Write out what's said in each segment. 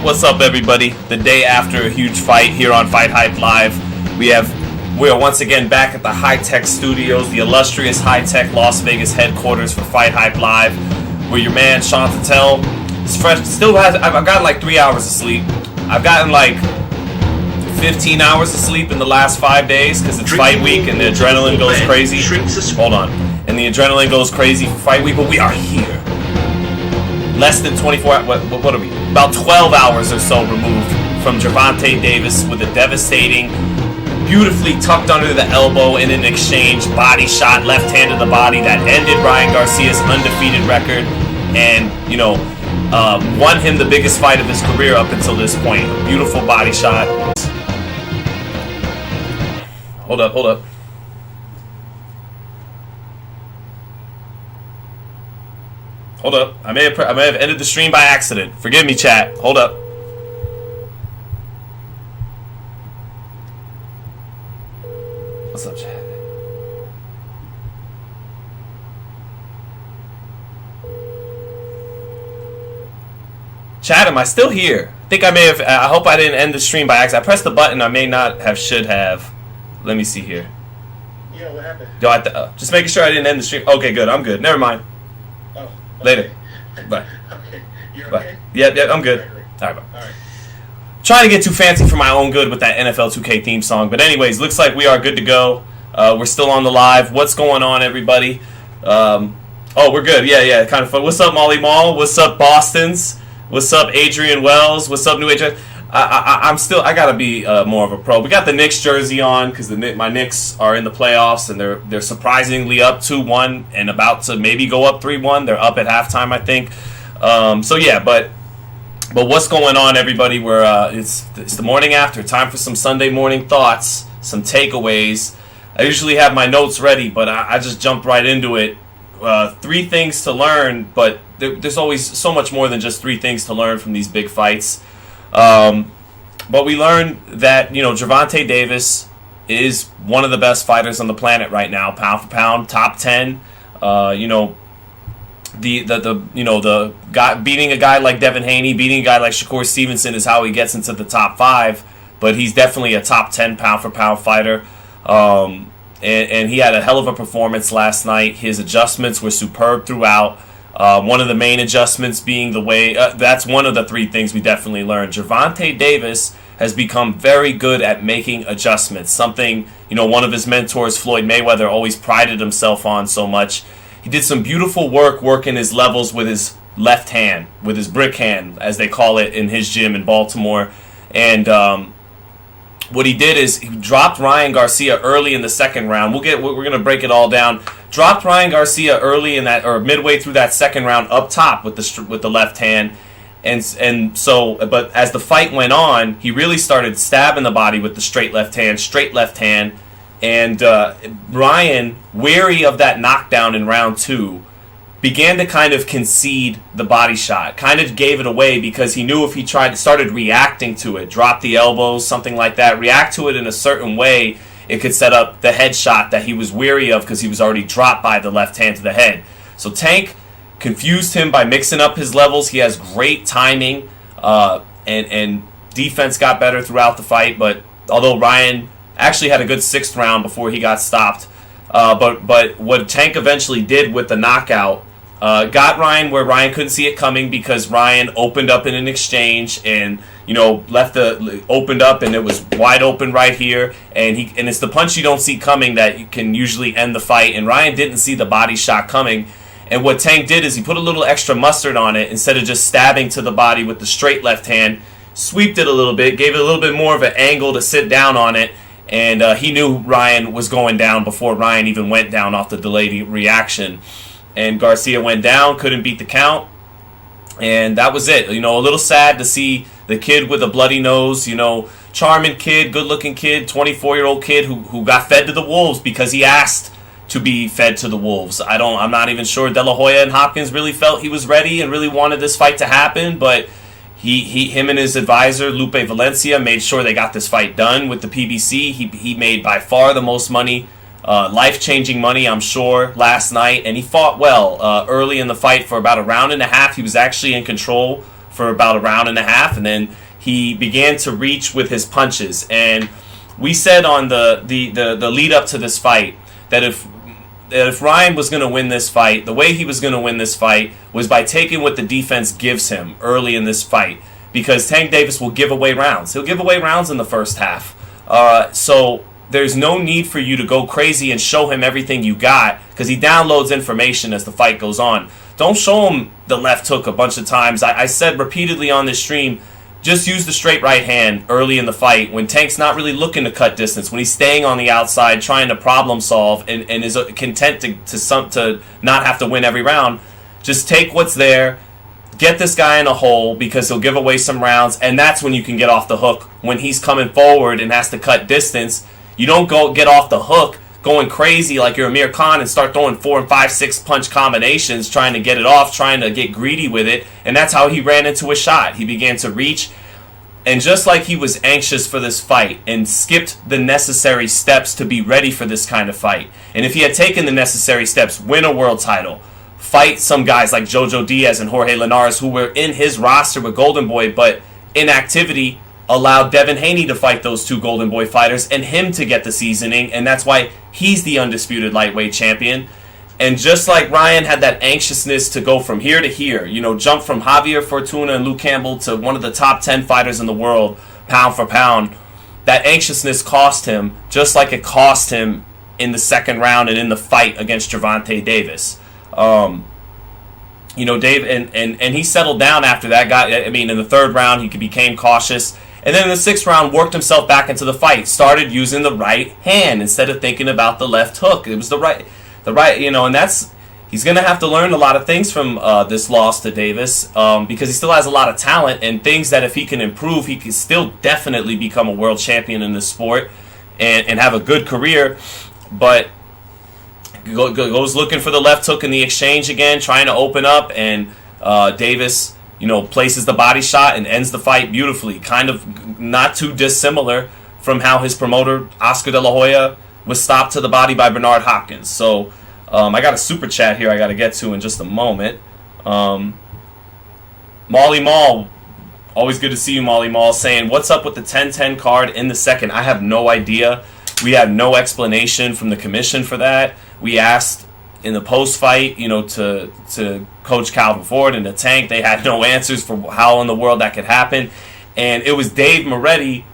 What's up, everybody? The day after a huge fight here on FightHype Live, we are once again back at the Hi-Tech Studios, the illustrious Hi-Tech Las Vegas headquarters for FightHype Live, where your man Sean Patel is fresh. I've gotten like 3 hours of sleep. I've gotten like 15 hours of sleep in the last 5 days because it's fight week and the adrenaline goes crazy. Hold on. And the adrenaline goes crazy for fight week, but we are here. Less than 24 hours, what are we? About 12 hours or so removed from Gervonta Davis with a devastating, beautifully tucked under the elbow in an exchange body shot, left hand to the body that ended Ryan Garcia's undefeated record and, won him the biggest fight of his career up until this point. A beautiful body shot. Hold up. Hold up. I may have ended the stream by accident. Forgive me, chat. Hold up. What's up, chat? Chat, am I still here? I hope I didn't end the stream by accident. I pressed the button I may not have, should have. Let me see here. Yeah, what happened? Just making sure I didn't end the stream. Okay, good. I'm good. Never mind. Oh. Okay. Later. Bye. Okay. You're Bye. okay? Yeah, I'm good. All right, bye. All right. Trying to get too fancy for my own good with that NFL 2K theme song. But anyways, looks like we are good to go. We're still on the live. What's going on, everybody? We're good. Yeah, kind of fun. What's up, Molly Mall? What's up, Boston's? What's up, Adrian Wells? What's up, New Age? I gotta be more of a pro. We got the Knicks jersey on because my Knicks are in the playoffs and they're surprisingly up 2-1 and about to maybe go up 3-1. They're up at halftime, I think. But what's going on, everybody? It's the morning after. Time for some Sunday morning thoughts, some takeaways. I usually have my notes ready, but I just jumped right into it. 3 things to learn, but there's always so much more than just 3 things to learn from these big fights. But we learned that, Gervonta Davis is one of the best fighters on the planet right now, pound for pound, top 10. The guy beating a guy like Devin Haney, beating a guy like Shakur Stevenson is how he gets into the top 5. But he's definitely a top 10 pound for pound fighter. And he had a hell of a performance last night. His adjustments were superb throughout. One of the main adjustments being the way, that's one of the 3 things we definitely learned. Gervonta Davis has become very good at making adjustments. Something, one of his mentors, Floyd Mayweather, always prided himself on so much. He did some beautiful work working his levels with his left hand, with his brick hand, as they call it in his gym in Baltimore. And what he did is he dropped Ryan Garcia early in the second round. We're going to break it all down. Dropped Ryan Garcia early in that, or midway through that second round, up top with the left hand, but as the fight went on, he really started stabbing the body with the straight left hand, and Ryan, wary of that knockdown in round 2, began to kind of concede the body shot, kind of gave it away because he knew if he started reacting to it, drop the elbows, something like that, react to it in a certain way, it could set up the headshot that he was weary of because he was already dropped by the left hand to the head. So Tank confused him by mixing up his levels. He has great timing, and defense got better throughout the fight. But although Ryan actually had a good 6th round before he got stopped, but what Tank eventually did with the knockout got Ryan where Ryan couldn't see it coming because Ryan opened up in an exchange and opened up and it was wide open right here, and it's the punch you don't see coming that you can usually end the fight, and Ryan didn't see the body shot coming. And what Tank did is he put a little extra mustard on it instead of just stabbing to the body with the straight left hand, sweeped it a little bit, gave it a little bit more of an angle to sit down on it, and he knew Ryan was going down before Ryan even went down off the delayed reaction. And Garcia went down, couldn't beat the count, and that was it. A little sad to see the kid with a bloody nose, charming kid, good-looking kid, 24-year-old kid who got fed to the wolves because he asked to be fed to the wolves. I'm not even sure De La Hoya and Hopkins really felt he was ready and really wanted this fight to happen, but him and his advisor Lupe Valencia made sure they got this fight done with the PBC. He made by far the most money life-changing money, I'm sure, last night, and he fought well early in the fight for about a round and a half. He was actually in control for about a round and a half, and then he began to reach with his punches. And we said on the lead up to this fight that if Ryan was going to win this fight, the way he was going to win this fight was by taking what the defense gives him early in this fight, because Tank Davis will give away rounds. He'll give away rounds in the first half. So there's no need for you to go crazy and show him everything you got, because he downloads information as the fight goes on. Don't show him the left hook a bunch of times. I said repeatedly on this stream, just use the straight right hand early in the fight when Tank's not really looking to cut distance, when he's staying on the outside trying to problem solve and is content to not have to win every round. Just take what's there, get this guy in a hole, because he'll give away some rounds, and that's when you can get off the hook. When he's coming forward and has to cut distance, you don't go get off the hook going crazy like you're Amir Khan and start throwing 4 and 5, 6 punch combinations, trying to get it off, trying to get greedy with it. And that's how he ran into a shot. He began to reach, and just like he was anxious for this fight and skipped the necessary steps to be ready for this kind of fight, and if he had taken the necessary steps, win a world title, fight some guys like Jojo Diaz and Jorge Linares who were in his roster with Golden Boy, but inactivity allowed Devin Haney to fight those 2 Golden Boy fighters and him to get the seasoning, and that's why he's the undisputed lightweight champion. And just like Ryan had that anxiousness to go from here to here, jump from Javier Fortuna and Luke Campbell to one of the top 10 fighters in the world, pound for pound, that anxiousness cost him, just like it cost him in the second round and in the fight against Gervonta Davis. Dave, and he settled down after that. In the third round, he became cautious. And then in the 6th round, worked himself back into the fight. Started using the right hand instead of thinking about the left hook. It was the right, and he's going to have to learn a lot of things from this loss to Davis, because he still has a lot of talent and things that if he can improve, he can still definitely become a world champion in this sport and have a good career. But goes looking for the left hook in the exchange again, trying to open up, and Davis places the body shot and ends the fight beautifully. Kind of not too dissimilar from how his promoter, Oscar De La Hoya, was stopped to the body by Bernard Hopkins. So I got a super chat here I got to get to in just a moment. Molly Mall, always good to see you, Molly Mall, saying, what's up with the 10-10 card in the second? I have no idea. We had no explanation from the commission for that. We asked in the post-fight, to Coach Calvin Ford and the Tank. They had no answers for how in the world that could happen. And it was Dave Moretti.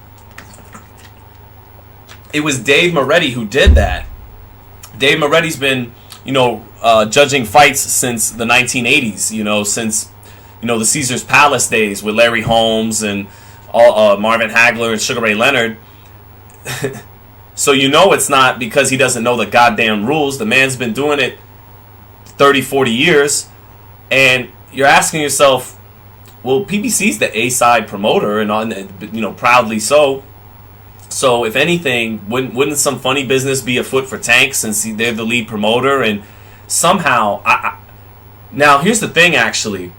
Who did that. Dave Moretti's been, judging fights since the 1980s, since, the Caesar's Palace days with Larry Holmes and Marvin Hagler and Sugar Ray Leonard. So it's not because he doesn't know the goddamn rules. The man's been doing it 30, 40 years. And you're asking yourself, well, PBC's the A-side promoter, and proudly so. So if anything, wouldn't some funny business be afoot for Tank, since they're the lead promoter? And somehow, now here's the thing. Actually,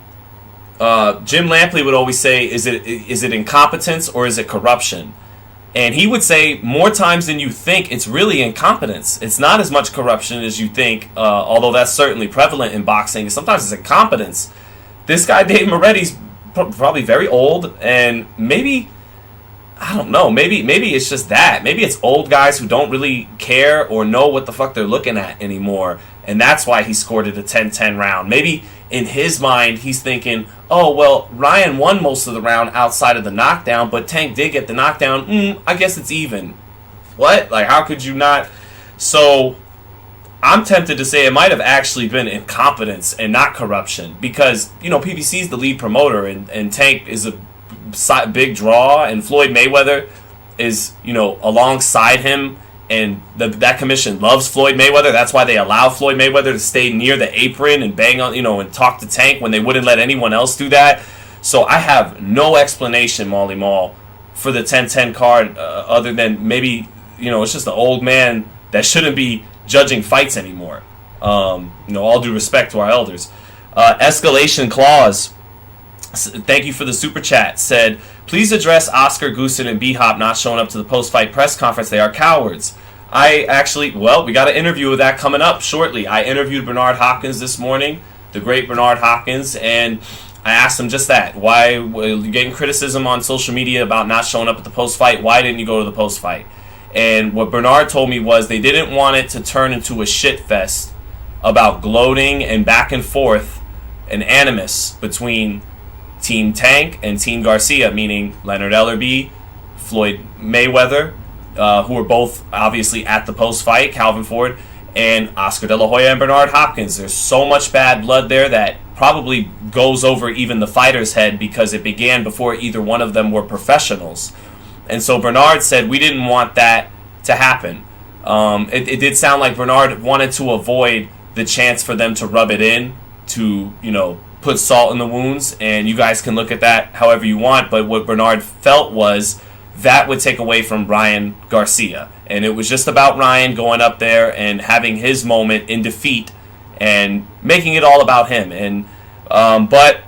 Jim Lampley would always say, "Is it incompetence or is it corruption?" And he would say, more times than you think, it's really incompetence. It's not as much corruption as you think, although that's certainly prevalent in boxing. Sometimes it's incompetence. This guy, Dave Moretti's probably very old, and maybe, I don't know, maybe it's just that. Maybe it's old guys who don't really care or know what the fuck they're looking at anymore, and that's why he scored it a 10-10 round. Maybe in his mind, he's thinking, oh, well, Ryan won most of the round outside of the knockdown, but Tank did get the knockdown. I guess it's even. What? Like, how could you not? So I'm tempted to say it might have actually been incompetence and not corruption, because, PBC's the lead promoter, and Tank is a big draw, and Floyd Mayweather is, alongside him, and that commission loves Floyd Mayweather. That's why they allow Floyd Mayweather to stay near the apron and bang on, and talk to Tank when they wouldn't let anyone else do that. So I have no explanation, Molly Mall, for the 10-10 card, other than maybe, it's just an old man that shouldn't be judging fights anymore. All due respect to our elders. Escalation Clause, thank you for the super chat, said, please address Oscar Goosen and B-Hop not showing up to the post-fight press conference. They are cowards. We got an interview with that coming up shortly. I interviewed Bernard Hopkins this morning, the great Bernard Hopkins, and I asked him just that. Why were you getting criticism on social media about not showing up at the post-fight? Why didn't you go to the post-fight? And what Bernard told me was they didn't want it to turn into a shit fest about gloating and back and forth and animus between Team Tank and Team Garcia, meaning Leonard Ellerbe, Floyd Mayweather, who were both obviously at the post-fight, Calvin Ford, and Oscar De La Hoya and Bernard Hopkins. There's so much bad blood there that probably goes over even the fighter's head because it began before either one of them were professionals. And so Bernard said we didn't want that to happen. It did sound like Bernard wanted to avoid the chance for them to rub it in, to, put salt in the wounds, and you guys can look at that however you want, but what Bernard felt was that would take away from Ryan Garcia. And it was just about Ryan going up there and having his moment in defeat and making it all about him. And but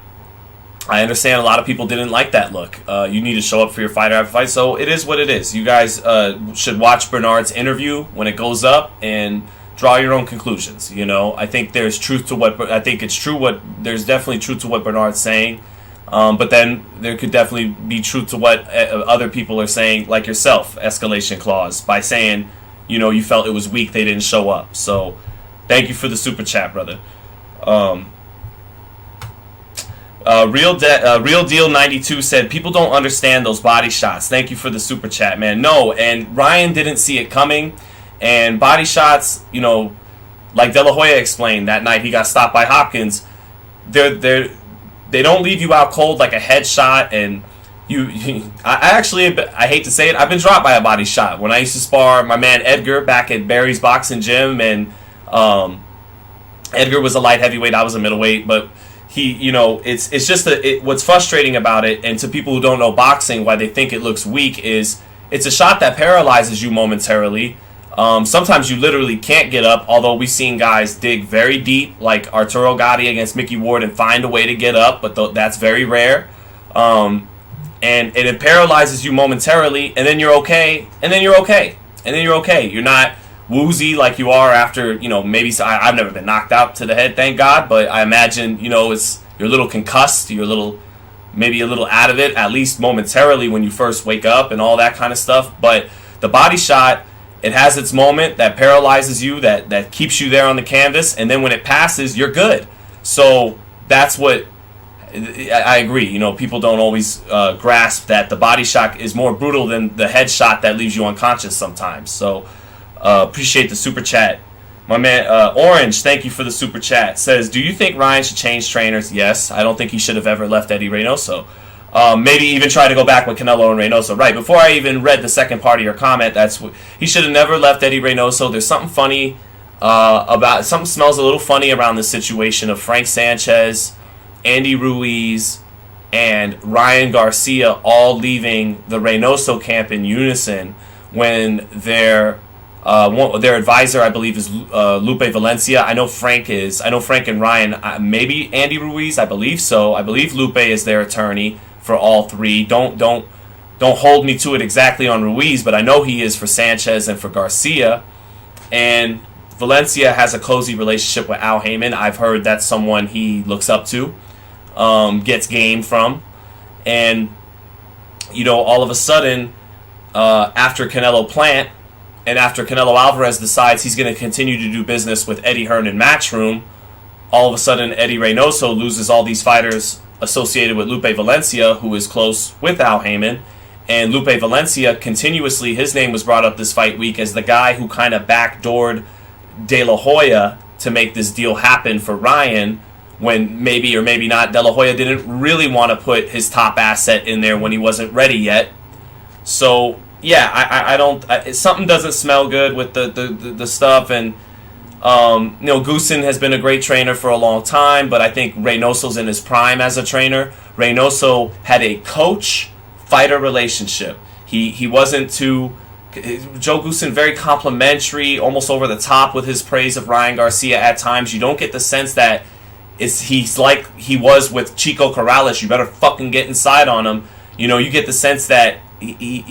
I understand a lot of people didn't like that look. You need to show up for your fighter after fight, so it is what it is. You guys should watch Bernard's interview when it goes up and draw your own conclusions. I think there's truth to there's definitely truth to what Bernard's saying. But then there could definitely be truth to what other people are saying, like yourself, Escalation Clause, by saying, you felt it was weak, they didn't show up. So thank you for the super chat, brother. Real Deal 92 said, people don't understand those body shots. Thank you for the super chat, man. No, and Ryan didn't see it coming. And body shots, like De La Hoya explained that night he got stopped by Hopkins, they don't leave you out cold like a headshot. And I hate to say it, I've been dropped by a body shot. When I used to spar my man Edgar back at Barry's Boxing Gym, and Edgar was a light heavyweight, I was a middleweight, but he, it's just what's frustrating about it, and to people who don't know boxing, why they think it looks weak, is it's a shot that paralyzes you momentarily. Sometimes you literally can't get up, although we've seen guys dig very deep, like Arturo Gatti against Mickey Ward, and find a way to get up, but that's very rare. And it paralyzes you momentarily, and then you're okay, and then you're okay, and then you're okay. You're not woozy like you are after, maybe I've never been knocked out to the head, thank God, but I imagine, you're a little concussed, maybe a little out of it, at least momentarily when you first wake up and all that kind of stuff. But the body shot, it has its moment that paralyzes you, that keeps you there on the canvas, and then when it passes, you're good. So that's what I agree. People don't always grasp that the body shot is more brutal than the head shot that leaves you unconscious sometimes. So appreciate the super chat. My man Orange, thank you for the super chat. Says, do you think Ryan should change trainers? Yes. I don't think he should have ever left Eddie Reynoso. Maybe even try to go back with Canelo and Reynoso. Right, before I even read the second part of your comment, he should have never left Eddie Reynoso. There's something funny something smells a little funny around the situation of Frank Sanchez, Andy Ruiz, and Ryan Garcia all leaving the Reynoso camp in unison when their advisor, I believe, is Lupe Valencia. I know Frank and Ryan, maybe Andy Ruiz, I believe so. I believe Lupe is their attorney for all three. Don't hold me to it exactly on Ruiz, but I know he is for Sanchez and for Garcia. And Valencia has a cozy relationship with Al Heyman. I've heard that's someone he looks up to, gets game from. And, all of a sudden, after Canelo Plant, and after Canelo Alvarez decides he's going to continue to do business with Eddie Hearn in Matchroom, all of a sudden Eddie Reynoso loses all these fighters associated with Lupe Valencia, who is close with Al Heyman. And Lupe Valencia, continuously, his name was brought up this fight week as the guy who kind of backdoored De La Hoya to make this deal happen for Ryan, when maybe or maybe not De La Hoya didn't really want to put his top asset in there when he wasn't ready yet. So yeah, I don't. Something doesn't smell good with the stuff, and Goosen has been a great trainer for a long time, but I think Reynoso's in his prime as a trainer. Reynoso had a coach-fighter relationship. He wasn't too. Joe Goosen very complimentary, almost over the top with his praise of Ryan Garcia at times. You don't get the sense that he's like he was with Chico Corrales. You better fucking get inside on him. You get the sense that he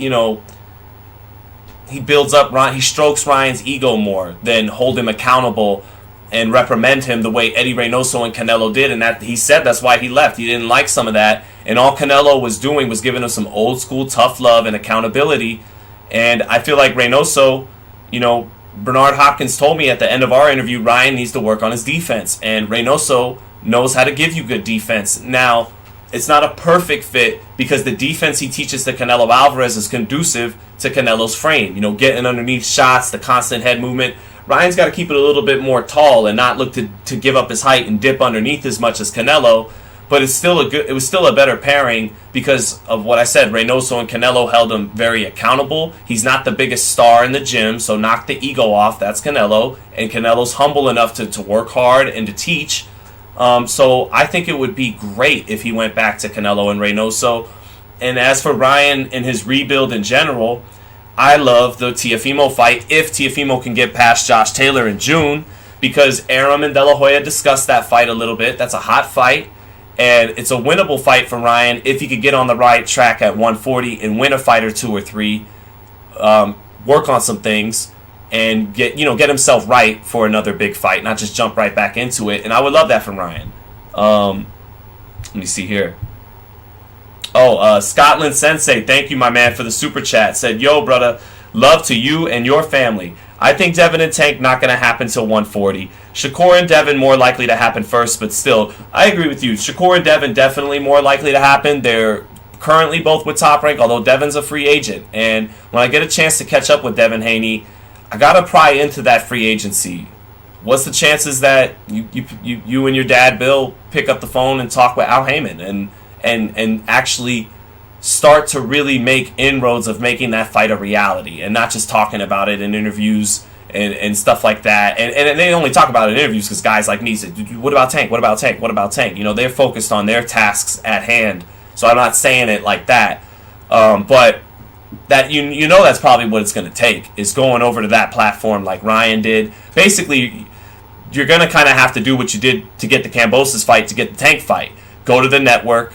builds up Ryan, he strokes Ryan's ego more than hold him accountable and reprimand him the way Eddie Reynoso and Canelo did, and that he said that's why he left. He didn't like some of that, and all Canelo was doing was giving him some old school tough love and accountability. And I feel like Reynoso, Bernard Hopkins told me at the end of our interview, Ryan needs to work on his defense, and Reynoso knows how to give you good defense. Now, it's not a perfect fit because the defense he teaches to Canelo Alvarez is conducive to Canelo's frame. Getting underneath shots, the constant head movement. Ryan's got to keep it a little bit more tall and not look to give up his height and dip underneath as much as Canelo. But it was still a better pairing because of what I said. Reynoso and Canelo held him very accountable. He's not the biggest star in the gym, so knock the ego off. That's Canelo. And Canelo's humble enough to work hard and to teach. So I think it would be great if he went back to Canelo and Reynoso. And as for Ryan and his rebuild in general, I love the Teofimo fight if Teofimo can get past Josh Taylor in June, because Arum and De La Hoya discussed that fight a little bit. That's a hot fight, and it's a winnable fight for Ryan if he could get on the right track at 140 and win a fight or 2 or 3, work on some things, and get himself right for another big fight, not just jump right back into it. And I would love that from Ryan. Let me see here. Scotland Sensei, thank you, my man, for the super chat. Said, yo, brother, love to you and your family. I think Devin and Tank not going to happen till 140. Shakur and Devin more likely to happen first, but still, I agree with you. Shakur and Devin definitely more likely to happen. They're currently both with Top Rank, although Devin's a free agent. And when I get a chance to catch up with Devin Haney, I got to pry into that free agency. What's the chances that you and your dad, Bill, pick up the phone and talk with Al Heyman and actually start to really make inroads of making that fight a reality and not just talking about it in interviews and stuff like that. And they only talk about it in interviews because guys like me say, what about Tank? What about Tank? What about Tank? They're focused on their tasks at hand. So I'm not saying it like that. But that that's probably what it's going to take, is going over to that platform like Ryan did. Basically, you're going to kind of have to do what you did to get the Kambosos fight, to get the Tank fight. Go to the network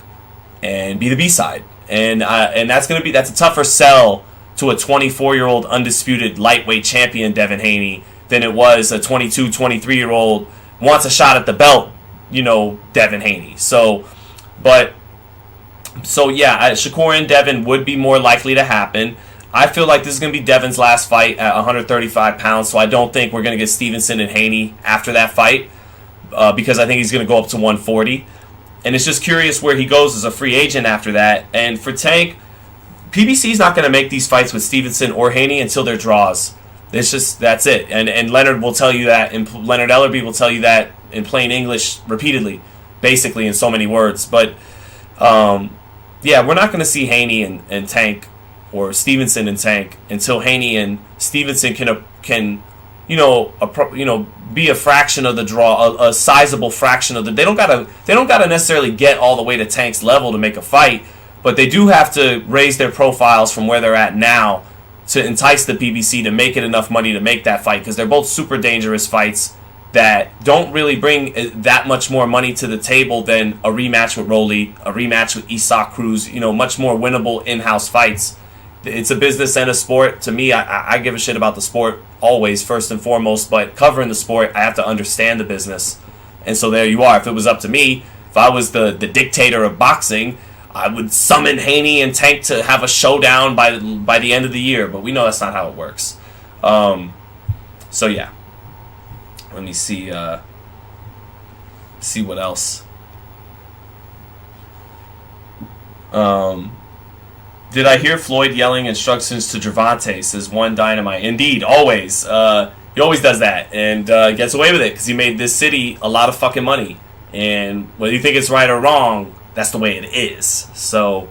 and be the B-side. And that's a tougher sell to a 24-year-old undisputed lightweight champion, Devin Haney, than it was a 22, 23-year-old wants a shot at the belt, Devin Haney. So yeah, Shakur and Devin would be more likely to happen. I feel like this is going to be Devin's last fight at 135 pounds, so I don't think we're going to get Stevenson and Haney after that fight, because I think he's going to go up to 140. And it's just curious where he goes as a free agent after that. And for Tank, PBC's not going to make these fights with Stevenson or Haney until they're draws. That's it. And Leonard will tell you that, and Leonard Ellerby will tell you that in plain English repeatedly, basically in so many words. But yeah, we're not going to see Haney and Tank, or Stevenson and Tank, until Haney and Stevenson can be a fraction of the draw, a sizable fraction of the. They don't gotta necessarily get all the way to Tank's level to make a fight, but they do have to raise their profiles from where they're at now to entice the PBC to make it enough money to make that fight, because they're both super dangerous fights that don't really bring that much more money to the table than a rematch with Rolly, a rematch with Isak Cruz, much more winnable in-house fights. It's a business and a sport. To me, I give a shit about the sport always, first and foremost, but covering the sport, I have to understand the business. And so there you are. If it was up to me, if I was the dictator of boxing, I would summon Haney and Tank to have a showdown by the end of the year, but we know that's not how it works. So yeah. Let me see what else. Did I hear Floyd yelling instructions to Gervonta? Says One Dynamite. Indeed, always. He always does that, and gets away with it because he made this city a lot of fucking money. And whether you think it's right or wrong, that's the way it is. So,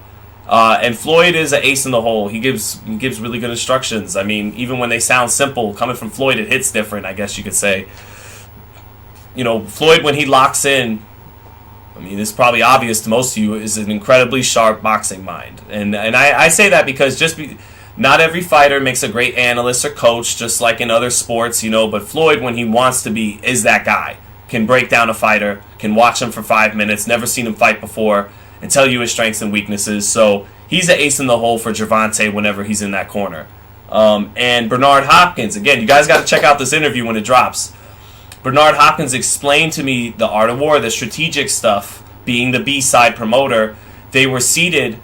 and Floyd is an ace in the hole. He gives really good instructions. I mean, even when they sound simple, coming from Floyd, it hits different, I guess you could say. Floyd, when he locks in, I mean, it's probably obvious to most of you, is an incredibly sharp boxing mind. And I say that because not every fighter makes a great analyst or coach, just like in other sports, but Floyd, when he wants to be, is that guy. Can break down a fighter, can watch him for 5 minutes, never seen him fight before, and tell you his strengths and weaknesses. So he's an ace in the hole for Gervonta whenever he's in that corner. And Bernard Hopkins, again, you guys got to check out this interview when it drops. Bernard Hopkins explained to me the art of war, the strategic stuff, being the B-side promoter. They were seated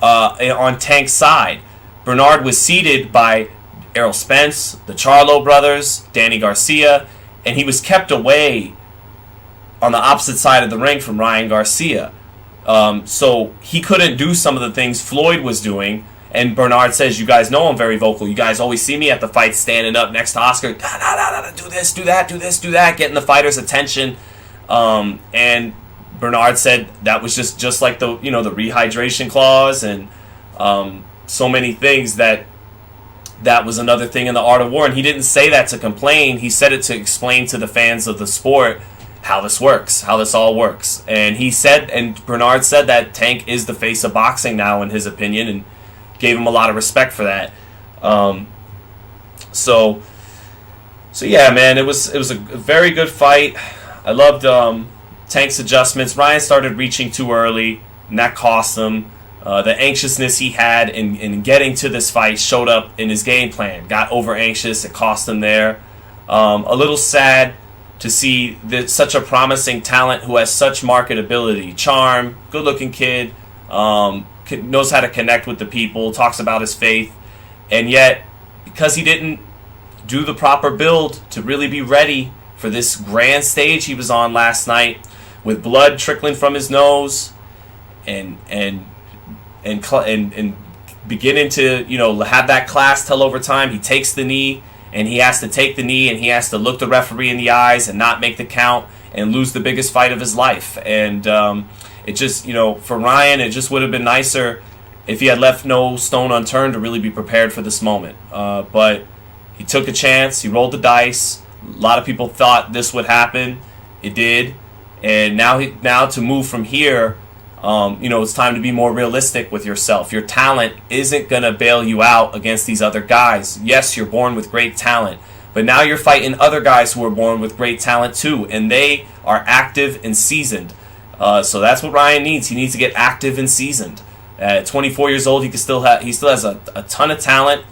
on Tank's side. Bernard was seated by Errol Spence, the Charlo brothers, Danny Garcia, and he was kept away on the opposite side of the ring from Ryan Garcia. So he couldn't do some of the things Floyd was doing. And Bernard says, you guys know I'm very vocal. You guys always see me at the fight standing up next to Oscar. Do this, do that, do this, do that. Getting the fighter's attention. And Bernard said that was just like the rehydration clause and so many things that was another thing in the art of war. And he didn't say that to complain. He said it to explain to the fans of the sport how this works, how this all works. And Bernard said that Tank is the face of boxing now, in his opinion, and gave him a lot of respect for that. So yeah, man, it was a very good fight. I loved Tank's adjustments. Ryan started reaching too early, and that cost him. The anxiousness he had in getting to this fight showed up in his game plan. Got over anxious, it cost him there. A little sad to see that such a promising talent who has such marketability, charm, good-looking kid, knows how to connect with the people, talks about his faith, and yet, because he didn't do the proper build to really be ready for this grand stage he was on last night, with blood trickling from his nose, and beginning to have that class till overtime, he takes the knee, and he has to take the knee, and he has to look the referee in the eyes and not make the count and lose the biggest fight of his life. And it just, for Ryan, it just would have been nicer if he had left no stone unturned to really be prepared for this moment. But he took a chance. He rolled the dice. A lot of people thought this would happen. It did. And now to move from here, it's time to be more realistic with yourself. Your talent isn't going to bail you out against these other guys. Yes, you're born with great talent. But now you're fighting other guys who are born with great talent too. And they are active and seasoned. So that's what Ryan needs. He needs to get active and seasoned. At 24 years old, he still has a ton of talent.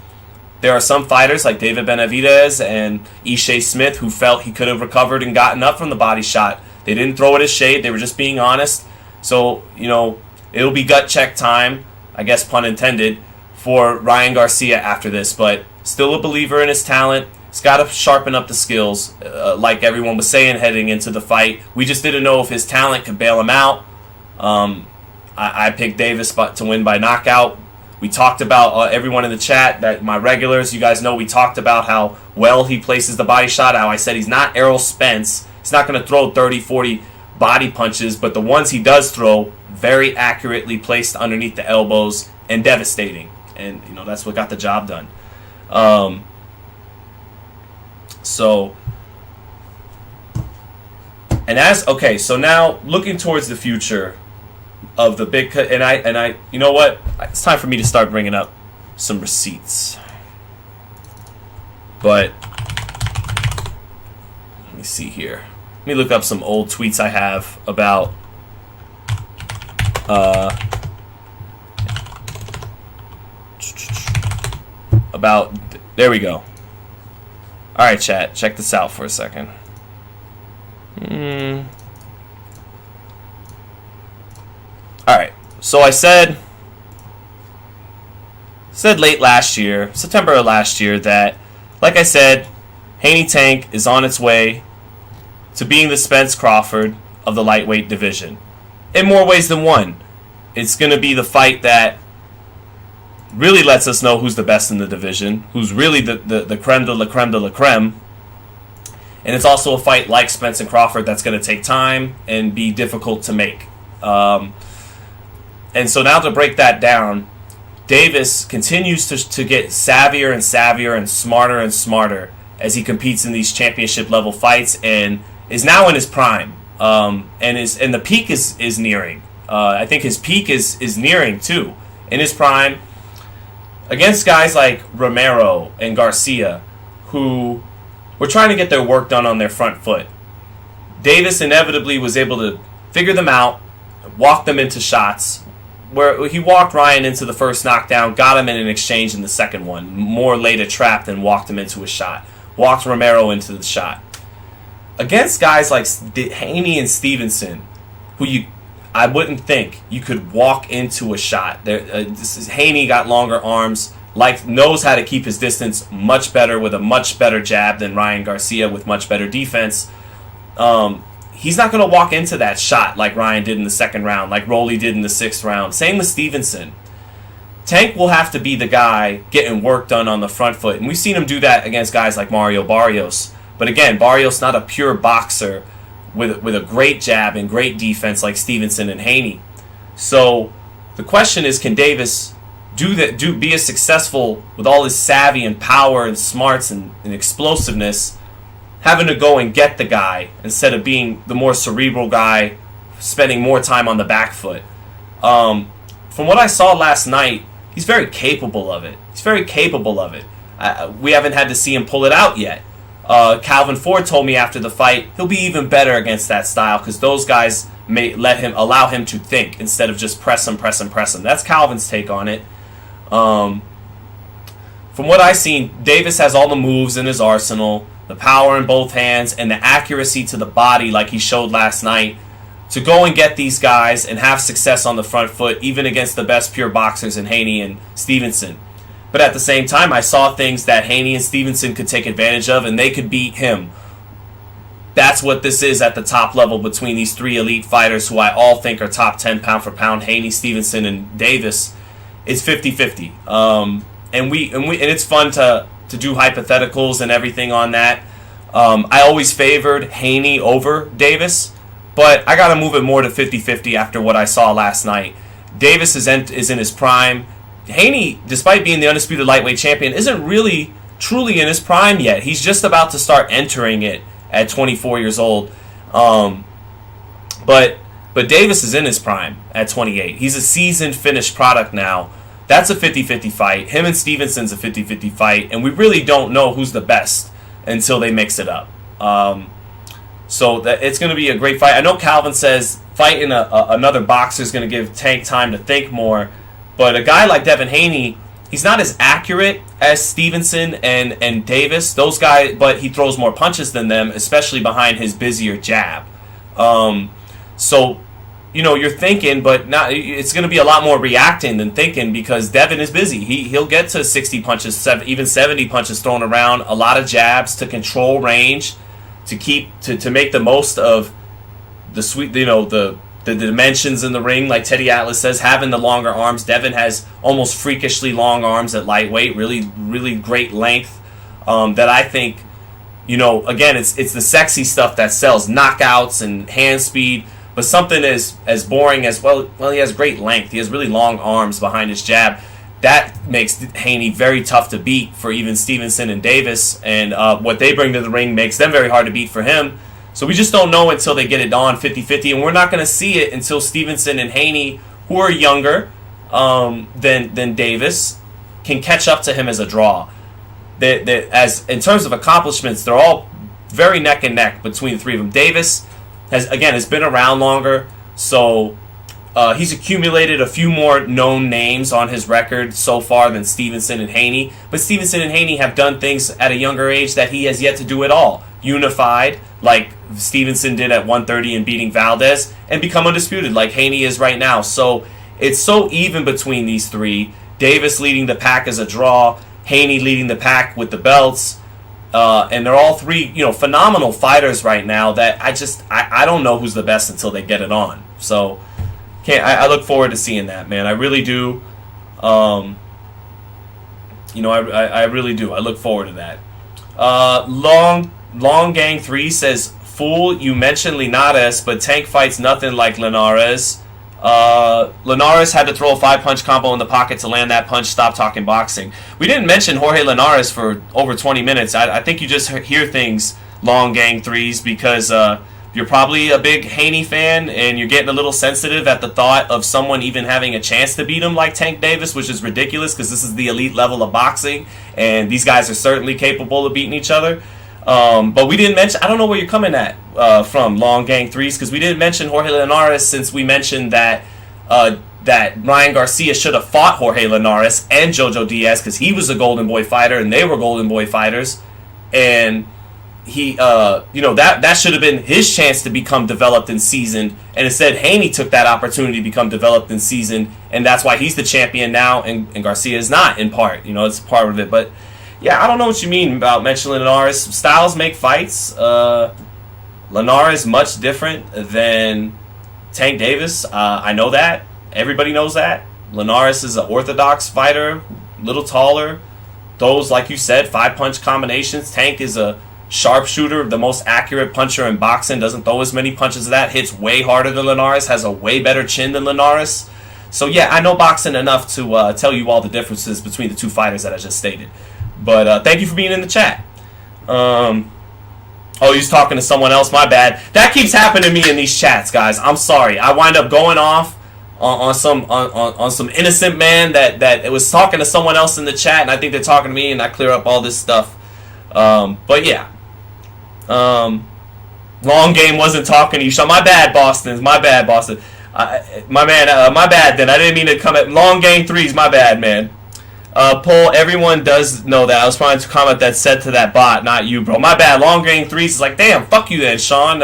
There are some fighters like David Benavidez and Ishe Smith who felt he could have recovered and gotten up from the body shot. They didn't throw it as shade. They were just being honest. So, it'll be gut check time, I guess pun intended, for Ryan Garcia after this. But still a believer in his talent. He's got to sharpen up the skills, like everyone was saying heading into the fight. We just didn't know if his talent could bail him out. I picked Davis to win by knockout. We talked about, everyone in the chat, that my regulars, you guys know we talked about how well he places the body shot, how I said he's not Errol Spence. He's not going to throw 30, 40 body punches, but the ones he does throw, very accurately placed underneath the elbows and devastating. And, that's what got the job done. So now looking towards the future of the big cut, and I, you know what? It's time for me to start bringing up some receipts. But let me see here. Let me look up some old tweets I have about there we go. All right, chat. Check this out for a second. All right. So I said late last year, September of last year, that, like I said, Haney Tank is on its way to being the Spence Crawford of the lightweight division. In more ways than one. It's going to be the fight that really lets us know who's the best in the division, who's really the creme de la creme de la creme. And it's also a fight like Spence and Crawford that's going to take time and be difficult to make. And so now to break that down, Davis continues to get savvier and savvier and smarter as he competes in these championship level fights, and is now in his prime. And the peak is nearing. I think his peak is nearing too, in his prime, against guys like Romero and Garcia, who were trying to get their work done on their front foot. Davis inevitably was able to figure them out, walk them into shots, where he walked Ryan into the first knockdown, got him in an exchange in the second one, more laid a trap than walked him into a shot, walked Romero into the shot. against guys like Haney and Stevenson, I wouldn't think you could walk into a shot. Haney got longer arms, knows how to keep his distance much better with a much better jab than Ryan Garcia with much better defense. He's not going to walk into that shot like Ryan did in the second round, like Rolly did in the 6th round. Same with Stevenson. Tank will have to be the guy getting work done on the front foot, and we've seen him do that against guys like Mario Barrios. But again, Barrios not a pure boxer with a great jab and great defense like Stevenson and Haney. So the question is, can Davis be as successful with all his savvy and power and smarts and explosiveness, having to go and get the guy instead of being the more cerebral guy, spending more time on the back foot. From what I saw last night, he's very capable of it. We haven't had to see him pull it out yet. Calvin Ford told me after the fight he'll be even better against that style because those guys may allow him to think instead of just press him. That's Calvin's take on it. From what I've seen, Davis has all the moves in his arsenal, the power in both hands, and the accuracy to the body like he showed last night to go and get these guys and have success on the front foot, even against the best pure boxers in Haney and Stevenson. But at the same time, I saw things that Haney and Stevenson could take advantage of, and they could beat him. That's what this is at the top level between these 3 elite fighters who I all think are top 10 pound for pound, Haney, Stevenson, and Davis. It's 50-50. And it's fun to do hypotheticals and everything on that. I always favored Haney over Davis, but I got to move it more to 50-50 after what I saw last night. Davis is in his prime. Haney, despite being the undisputed lightweight champion, isn't really truly in his prime yet. He's just about to start entering it at 24 years old. But Davis is in his prime at 28. He's a seasoned, finished product now. That's a 50-50 fight. Him and Stevenson's a 50-50 fight, and we really don't know who's the best until they mix it up. So it's going to be a great fight. I know Calvin says fighting another boxer is going to give Tank time to think more, but a guy like Devin Haney, he's not as accurate as Stevenson and Davis. Those guys, but he throws more punches than them, especially behind his busier jab. So, you're thinking, but not. It's going to be a lot more reacting than thinking because Devin is busy. He'll get to 60 punches, even 70 punches thrown around, a lot of jabs to control range, to make the most of the dimensions in the ring, like Teddy Atlas says, having the longer arms. Devin has almost freakishly long arms at lightweight, really, really great length. That I think, again, it's the sexy stuff that sells, knockouts and hand speed, but something as boring as, well, he has great length. He has really long arms behind his jab. That makes Haney very tough to beat for even Stevenson and Davis, and what they bring to the ring makes them very hard to beat for him. So we just don't know until they get it on 50-50, and we're not going to see it until Stevenson and Haney, who are younger than Davis, can catch up to him as a draw. As in terms of accomplishments, they're all very neck and neck between the 3 of them. Davis has been around longer, so he's accumulated a few more known names on his record so far than Stevenson and Haney. But Stevenson and Haney have done things at a younger age that he has yet to do at all. Unified, like Stevenson did at 130 and beating Valdez, and become undisputed like Haney is right now. So it's so even between these 3. Davis leading the pack as a draw, Haney leading the pack with the belts. And they're all 3, phenomenal fighters right now that I don't know who's the best until they get it on. So I look forward to seeing that, man. I really do. I really do. I look forward to that. Long Gang 3 says, "Fool, you mentioned Linares, but Tank fights nothing like Linares. Linares had to throw a 5-punch combo in the pocket to land that punch. Stop talking boxing." We didn't mention Jorge Linares for over 20 minutes. I think you just hear things, Long Gang 3s, because you're probably a big Haney fan, and you're getting a little sensitive at the thought of someone even having a chance to beat him like Tank Davis, which is ridiculous because this is the elite level of boxing, and these guys are certainly capable of beating each other. But we didn't mention, I don't know where you're coming at from, Long Gang 3s, because we didn't mention Jorge Linares since we mentioned that Ryan Garcia should have fought Jorge Linares and Jojo Diaz because he was a Golden Boy fighter and they were Golden Boy fighters. And that should have been his chance to become developed and seasoned, and instead Haney took that opportunity to become developed and seasoned, and that's why he's the champion now, and Garcia is not, in part. It's part of it. But yeah, I don't know what you mean about mentioning Linares. Styles make fights. Linares much different than Tank Davis. I know that. Everybody knows that. Linares is an orthodox fighter, little taller, throws, like you said, 5-punch combinations. Tank is a sharpshooter, the most accurate puncher in boxing, doesn't throw as many punches as that, hits way harder than Linares, has a way better chin than Linares. So yeah, I know boxing enough to tell you all the differences between the two fighters that I just stated. But thank you for being in the chat. Oh, he's talking to someone else, my bad. That keeps happening to me in these chats, guys. I'm sorry. I wind up going off on some innocent man that it was talking to someone else in the chat, and I think they're talking to me, and I clear up all this stuff. But yeah, long game wasn't talking to you, Sean. My bad, Boston. My bad, Boston. My bad. Then I didn't mean to come at long game threes. My bad, man. Paul, everyone does know that. I was trying to comment that said to that bot, not you, bro. My bad. Long game threes is like, damn, fuck you then, Sean.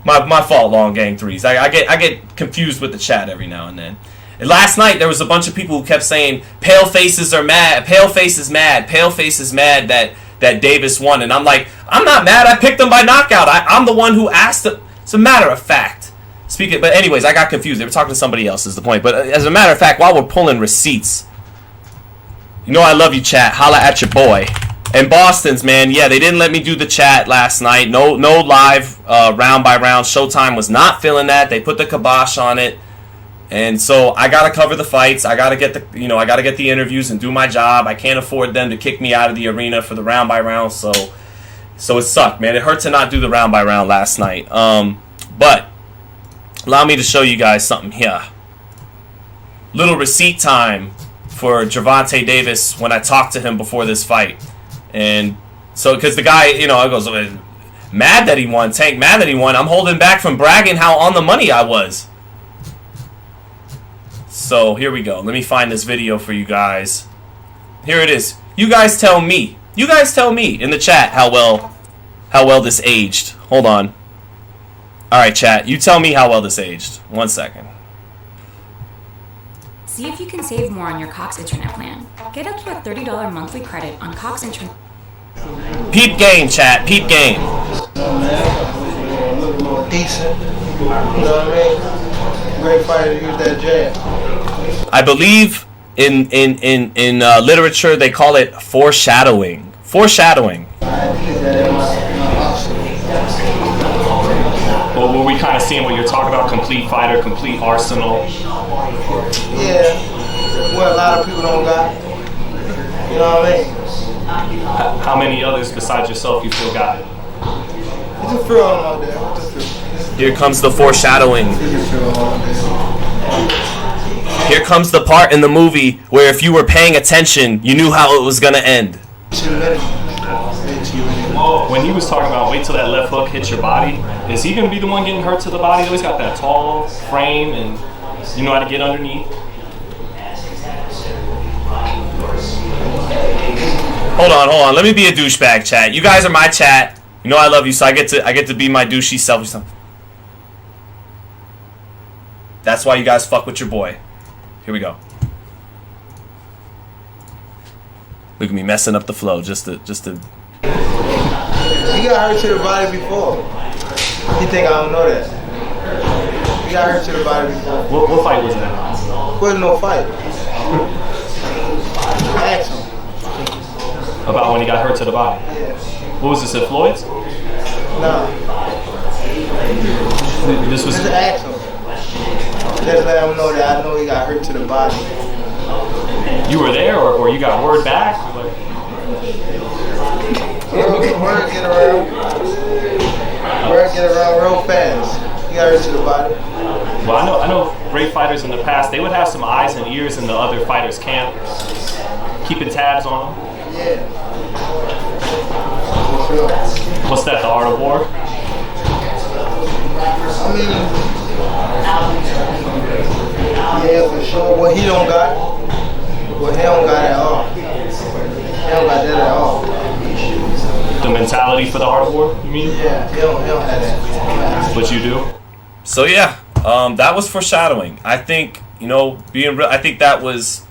My fault, long gang threes. I get confused with the chat every now and then. And last night there was a bunch of people who kept saying Palefaces are mad. Paleface is mad. Paleface is mad that Davis won. And I'm like, I'm not mad. I picked him by knockout. I'm the one who asked him. It's a matter of fact. But anyways, I got confused. They were talking to somebody else is the point. But as a matter of fact, while we're pulling receipts, I love you, chat. Holla at your boy. And Boston's, man, yeah, they didn't let me do the chat last night. No live round by round. Showtime was not feeling that. They put the kibosh on it, and so I gotta cover the fights. I gotta get the interviews and do my job. I can't afford them to kick me out of the arena for the round by round. So it sucked, man. It hurt to not do the round by round last night. But allow me to show you guys something here. Little receipt time for Gervonta Davis when I talked to him before this fight. And so, because the guy, I goes, mad that he won, Tank, mad that he won. I'm holding back from bragging how on the money I was. So, here we go. Let me find this video for you guys. Here it is. You guys tell me. You guys tell me in the chat how well this aged. Hold on. Alright, chat. You tell me how well this aged. 1 second. See if you can save more on your Cox Internet plan. Get up to a $30 monthly credit on Cox Internet. Peep game, chat. Peep game. Decent. You know what I mean? Great fighter to use that jab. I believe in literature they call it foreshadowing. Foreshadowing. Well, were we kind of seeing what you're talking about? Complete fighter, complete arsenal. Yeah. Well, a lot of people don't got. You know what I mean? How many others besides yourself you feel got? There's a few of them out there. Here comes the foreshadowing. Here comes the part in the movie where if you were paying attention, you knew how it was going to end. When he was talking about wait till that left hook hits your body, is he going to be the one getting hurt to the body? He's got that tall frame and you know how to get underneath. Hold on. Let me be a douchebag, chat. You guys are my chat. You know I love you, so I get to be my douchey selfish self. That's why you guys fuck with your boy. Here we go. Look at me messing up the flow just to. He got hurt to the body before. You think I don't know that? He got hurt to the body before. What fight was that? Wasn't no fight. Ask him. About when he got hurt to the body? Yeah. What was this, at Floyd's? Nah. This was... Just ask him. Just let him know that I know he got hurt to the body. You were there, or you got word back? Word get around. Word get around real fast. He got hurt to the body. Well, I know great fighters in the past, they would have some eyes and ears in the other fighters' camp, keeping tabs on them. Yeah. What's that, the art of war? I mean, yeah, for sure. What he don't got, he don't got at all. He don't got that at all. the mentality for the art of war, you mean? Yeah, he don't have that. But you do? So yeah, that was foreshadowing. I think, being real, I think that was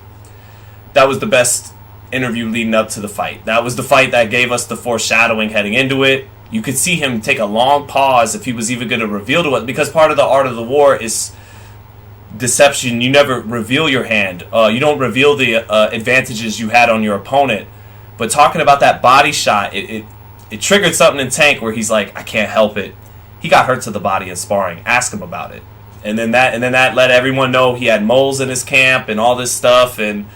the best interview leading up to the fight. That was the fight that gave us the foreshadowing heading into it. You could see him take a long pause if he was even going to reveal to us, because part of the art of the war is deception. You never reveal your hand. You don't reveal the advantages you had on your opponent. But talking about that body shot, it triggered something in Tank where he's like, I can't help it. He got hurt to the body in sparring. Ask him about it. And then that let everyone know he had moles in his camp and all this stuff. And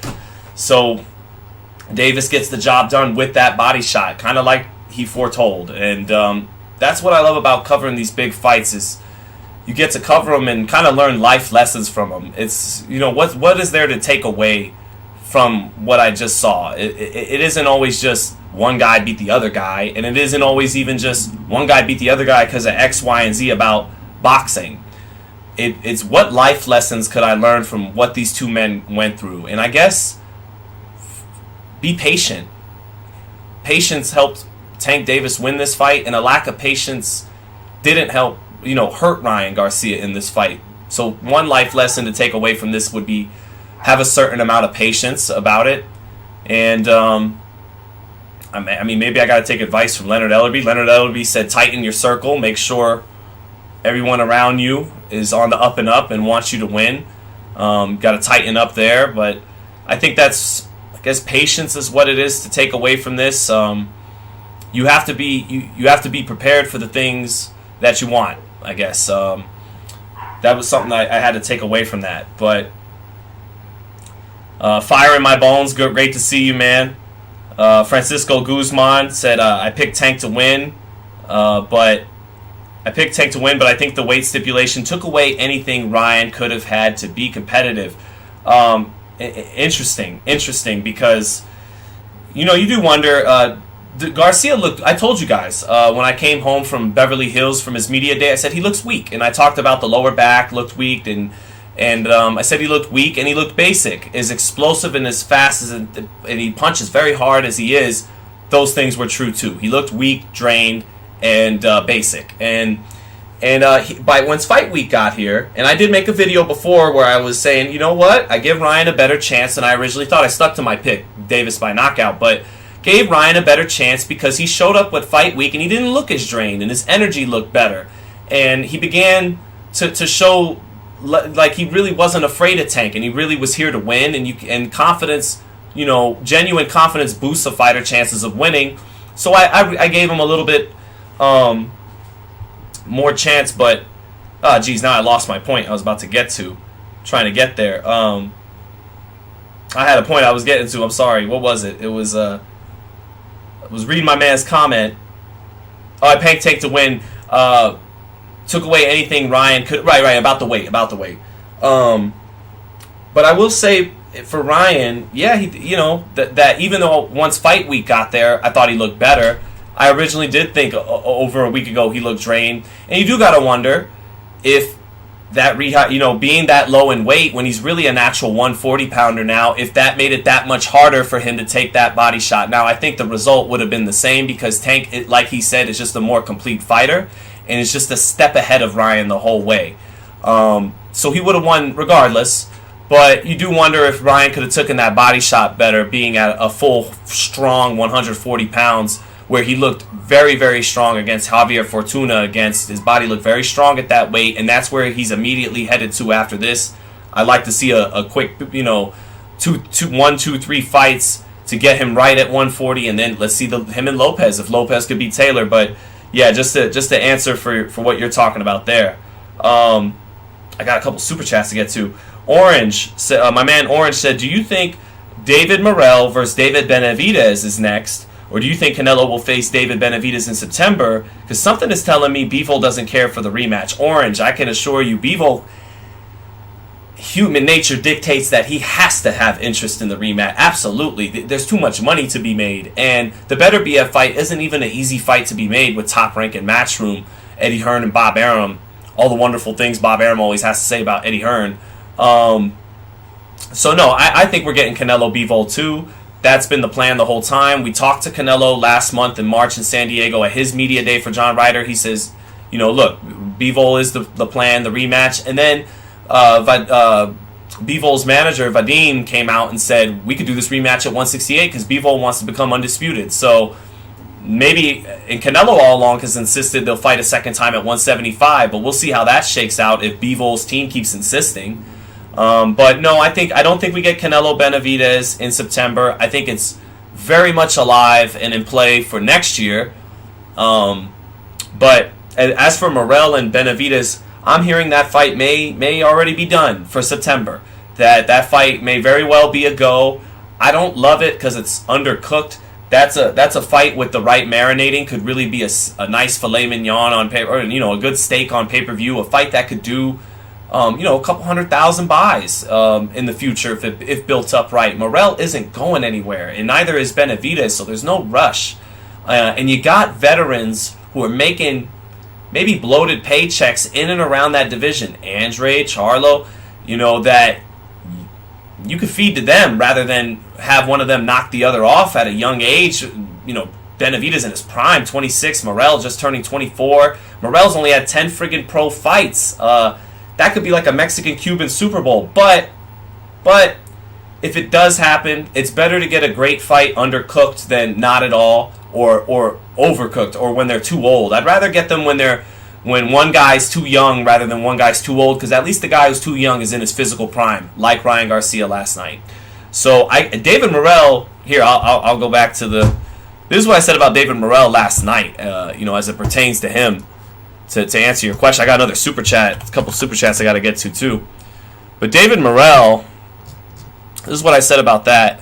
so Davis gets the job done with that body shot, kind of like he foretold. And that's what I love about covering these big fights is you get to cover them and kind of learn life lessons from them. It's, what is there to take away from what I just saw? It isn't always just one guy beat the other guy, and it isn't always even just one guy beat the other guy because of X, Y, and Z about boxing. It's what life lessons could I learn from what these two men went through. And I guess be patient. Patience helped Tank Davis win this fight, and a lack of patience didn't help, hurt Ryan Garcia in this fight. So one life lesson to take away from this would be have a certain amount of patience about it. And I mean, maybe I got to take advice from Leonard Ellerby. Leonard Ellerby said, tighten your circle, make sure everyone around you is on the up and up and wants you to win. Got to tighten up there, but I think patience is what it is to take away from this. You have to be prepared for the things that you want, I guess. That was something I had to take away from that. But fire in my bones, great to see you, man. Francisco Guzman said, I picked Tank to win, but I think the weight stipulation took away anything Ryan could have had to be competitive. Interesting, because, you do wonder, Garcia looked, I told you guys, when I came home from Beverly Hills from his media day, I said he looks weak, and I talked about the lower back looked weak, and I said he looked weak, and he looked basic. As explosive and as fast as and he punches very hard as he is, those things were true too. He looked weak, drained, and basic. And by once fight week got here, and I did make a video before where I was saying, you know what, I give Ryan a better chance than I originally thought. I stuck to my pick, Davis by knockout, but gave Ryan a better chance because he showed up with fight week and he didn't look as drained and his energy looked better, and he began to show like he really wasn't afraid of Tank, and he really was here to win. And confidence, genuine confidence boosts a fighter chances of winning. So I gave him a little bit more chance, but now I lost my point I was about to get to, trying to get there. I had a point I was getting to. I'm sorry. What was it? It was I was reading my man's comment. I picked Tank to win. Took away anything Ryan could. Right. About the weight. But I will say for Ryan, yeah, he, that even though once fight week got there, I thought he looked better. I originally did think over a week ago he looked drained, and you do gotta wonder if that being that low in weight when he's really a natural 140 pounder now, if that made it that much harder for him to take that body shot. Now I think the result would have been the same because Tank, like he said, is just a more complete fighter. And it's just a step ahead of Ryan the whole way. So he would have won regardless. But you do wonder if Ryan could have taken that body shot better, being at a full, strong 140 pounds, where he looked very, very strong against Javier Fortuna. His body looked very strong at that weight, and that's where he's immediately headed to after this. I'd like to see a quick, 1, 2, 3 fights to get him right at 140, and then let's see him and Lopez, if Lopez could beat Taylor. But yeah, just to answer for what you're talking about there. I got a couple super chats to get to. Orange, my man Orange said, do you think David Morrell versus David Benavidez is next? Or do you think Canelo will face David Benavidez in September? Because something is telling me Bivol doesn't care for the rematch. Orange, I can assure you, Bivol, human nature dictates that he has to have interest in the rematch. Absolutely. There's too much money to be made. And the Better BF fight isn't even an easy fight to be made with Top Rank and Matchroom, Eddie Hearn and Bob Arum. All the wonderful things Bob Arum always has to say about Eddie Hearn. So no, I think we're getting Canelo Bivol too. That's been the plan the whole time. We talked to Canelo last month in March in San Diego at his media day for John Ryder. He says, look, Bivol is the plan, the rematch. And then Bivol's manager, Vadim, came out and said, we could do this rematch at 168 because Bivol wants to become undisputed. So maybe, and Canelo all along has insisted they'll fight a second time at 175, but we'll see how that shakes out if Bivol's team keeps insisting. But no, I don't think we get Canelo Benavidez in September. I think it's very much alive and in play for next year. But as for Morrell and Benavidez, I'm hearing that fight may already be done for September. That fight may very well be a go. I don't love it because it's undercooked. That's a fight with the right marinating could really be a nice filet mignon on paper, or a good steak on pay-per-view. A fight that could do a couple 100,000 buys in the future if built up right. Morrell isn't going anywhere, and neither is Benavidez, so there's no rush. And you got veterans who are making maybe bloated paychecks in and around that division. Andre, Charlo, that you could feed to them rather than have one of them knock the other off at a young age. Benavidez in his prime, 26. Morrell just turning 24. Morrell's only had 10 friggin' pro fights. That could be like a Mexican-Cuban Super Bowl. But if it does happen, it's better to get a great fight undercooked than not at all, or overcooked, or when they're too old. I'd rather get them when one guy's too young rather than one guy's too old, because at least the guy who's too young is in his physical prime, like Ryan Garcia last night. So David Morrell, here, I'll go back to this is what I said about David Morrell last night, as it pertains to him. To answer your question, I got another super chat, a couple super chats I got to get to too. But David Morrell, this is what I said about that,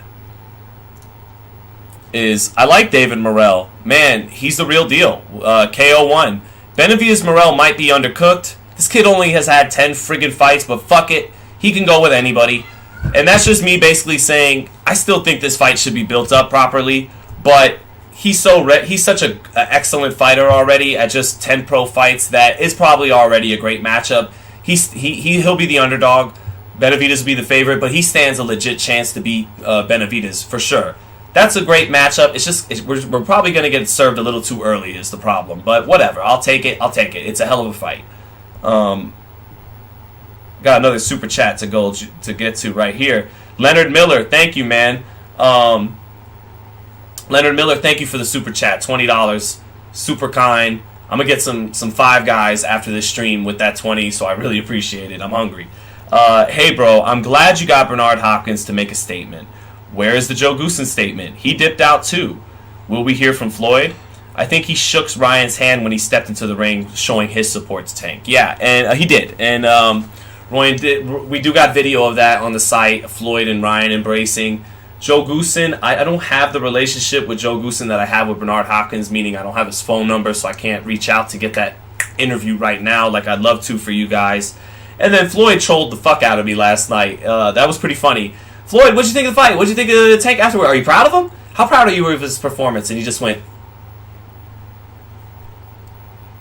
is I like David Morrell. Man, he's the real deal. KO1. Benavidez Morrell might be undercooked. This kid only has had 10 friggin' fights, but fuck it. He can go with anybody. And that's just me basically saying I still think this fight should be built up properly, but he's such an excellent fighter already at just 10 pro fights that is probably already a great matchup. He'll be the underdog. Benavidez will be the favorite, but he stands a legit chance to beat Benavidez for sure. That's a great matchup. It's just we're probably going to get served a little too early is the problem. But whatever. I'll take it. It's a hell of a fight. Got another super chat to get to right here. Leonard Miller, thank you, man. Leonard Miller, thank you for the super chat. $20. Super kind. I'm going to get some Five Guys after this stream with that 20, so I really appreciate it. I'm hungry. Hey, bro, I'm glad you got Bernard Hopkins to make a statement. Where is the Joe Goosen statement? He dipped out too. Will we hear from Floyd? I think he shook Ryan's hand when he stepped into the ring, showing his support to Tank. Yeah, and he did. And Ryan did. We do got video of that on the site. Floyd and Ryan embracing. Joe Goosen, I don't have the relationship with Joe Goosen that I have with Bernard Hopkins, meaning I don't have his phone number, so I can't reach out to get that interview right now like I'd love to for you guys. And then Floyd trolled the fuck out of me last night. That was pretty funny. Floyd, what'd you think of the fight? What'd you think of Tank afterward? Are you proud of him? How proud are you of his performance? And he just went.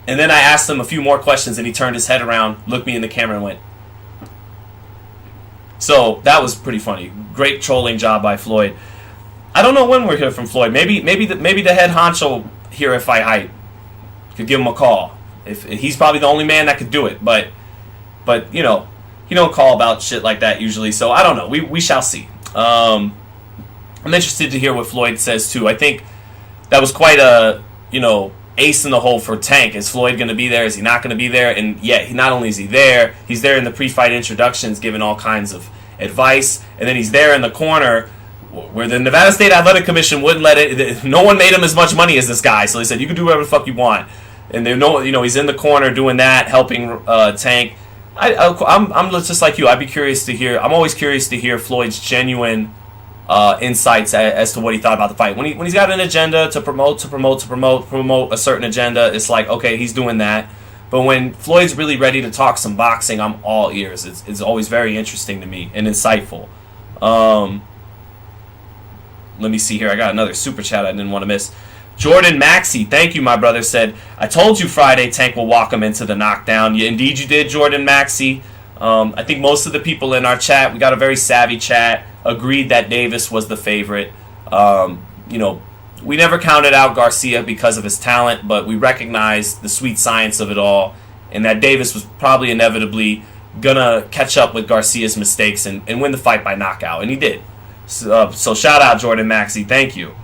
And then I asked him a few more questions, and he turned his head around, looked me in the camera, and went. So that was pretty funny. Great trolling job by Floyd. I don't know when we'll hear from Floyd. Maybe the head honcho here at FightHype could give him a call. If he's probably the only man that could do it, but he don't call about shit like that usually. So I don't know. We shall see. I'm interested to hear what Floyd says too. I think that was quite a ace in the hole for Tank. Is Floyd going to be there? Is he not going to be there? And yet, not only is he there, he's there in the pre-fight introductions, giving all kinds of advice, and then he's there in the corner where the Nevada State Athletic Commission wouldn't let it. No one made him as much money as this guy, so they said you can do whatever the fuck you want. And they know, he's in the corner doing that, helping Tank. I'm just like you. I'd be curious to hear. I'm always curious to hear Floyd's genuine insights as to what he thought about the fight. When he's got an agenda to promote a certain agenda, it's like, okay, he's doing that. But when Floyd's really ready to talk some boxing, I'm all ears. It's always very interesting to me and insightful. Let me see here. I got another super chat I didn't want to miss. Jordan Maxey, thank you, my brother, said, I told you Friday Tank will walk him into the knockdown. Indeed you did, Jordan Maxey. I think most of the people in our chat, we got a very savvy chat, agreed that Davis was the favorite. You know, we never counted out Garcia because of his talent, but we recognized the sweet science of it all, and that Davis was probably inevitably gonna catch up with Garcia's mistakes and win the fight by knockout, and he did. So shout out Jordan Maxey, thank you.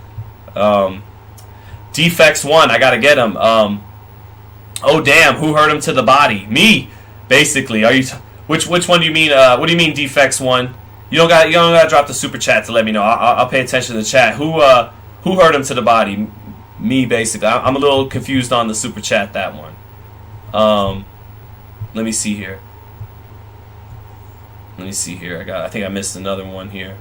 Defects 1, I gotta get him. Oh damn, who hurt him to the body? Me, basically. Are you? Which one do you mean? What do you mean Defects 1? You don't gotta drop the super chat to let me know. I'll pay attention to the chat. Who hurt him to the body? Me, basically. I'm a little confused on the super chat, that one. Let me see here. I think I missed another one here.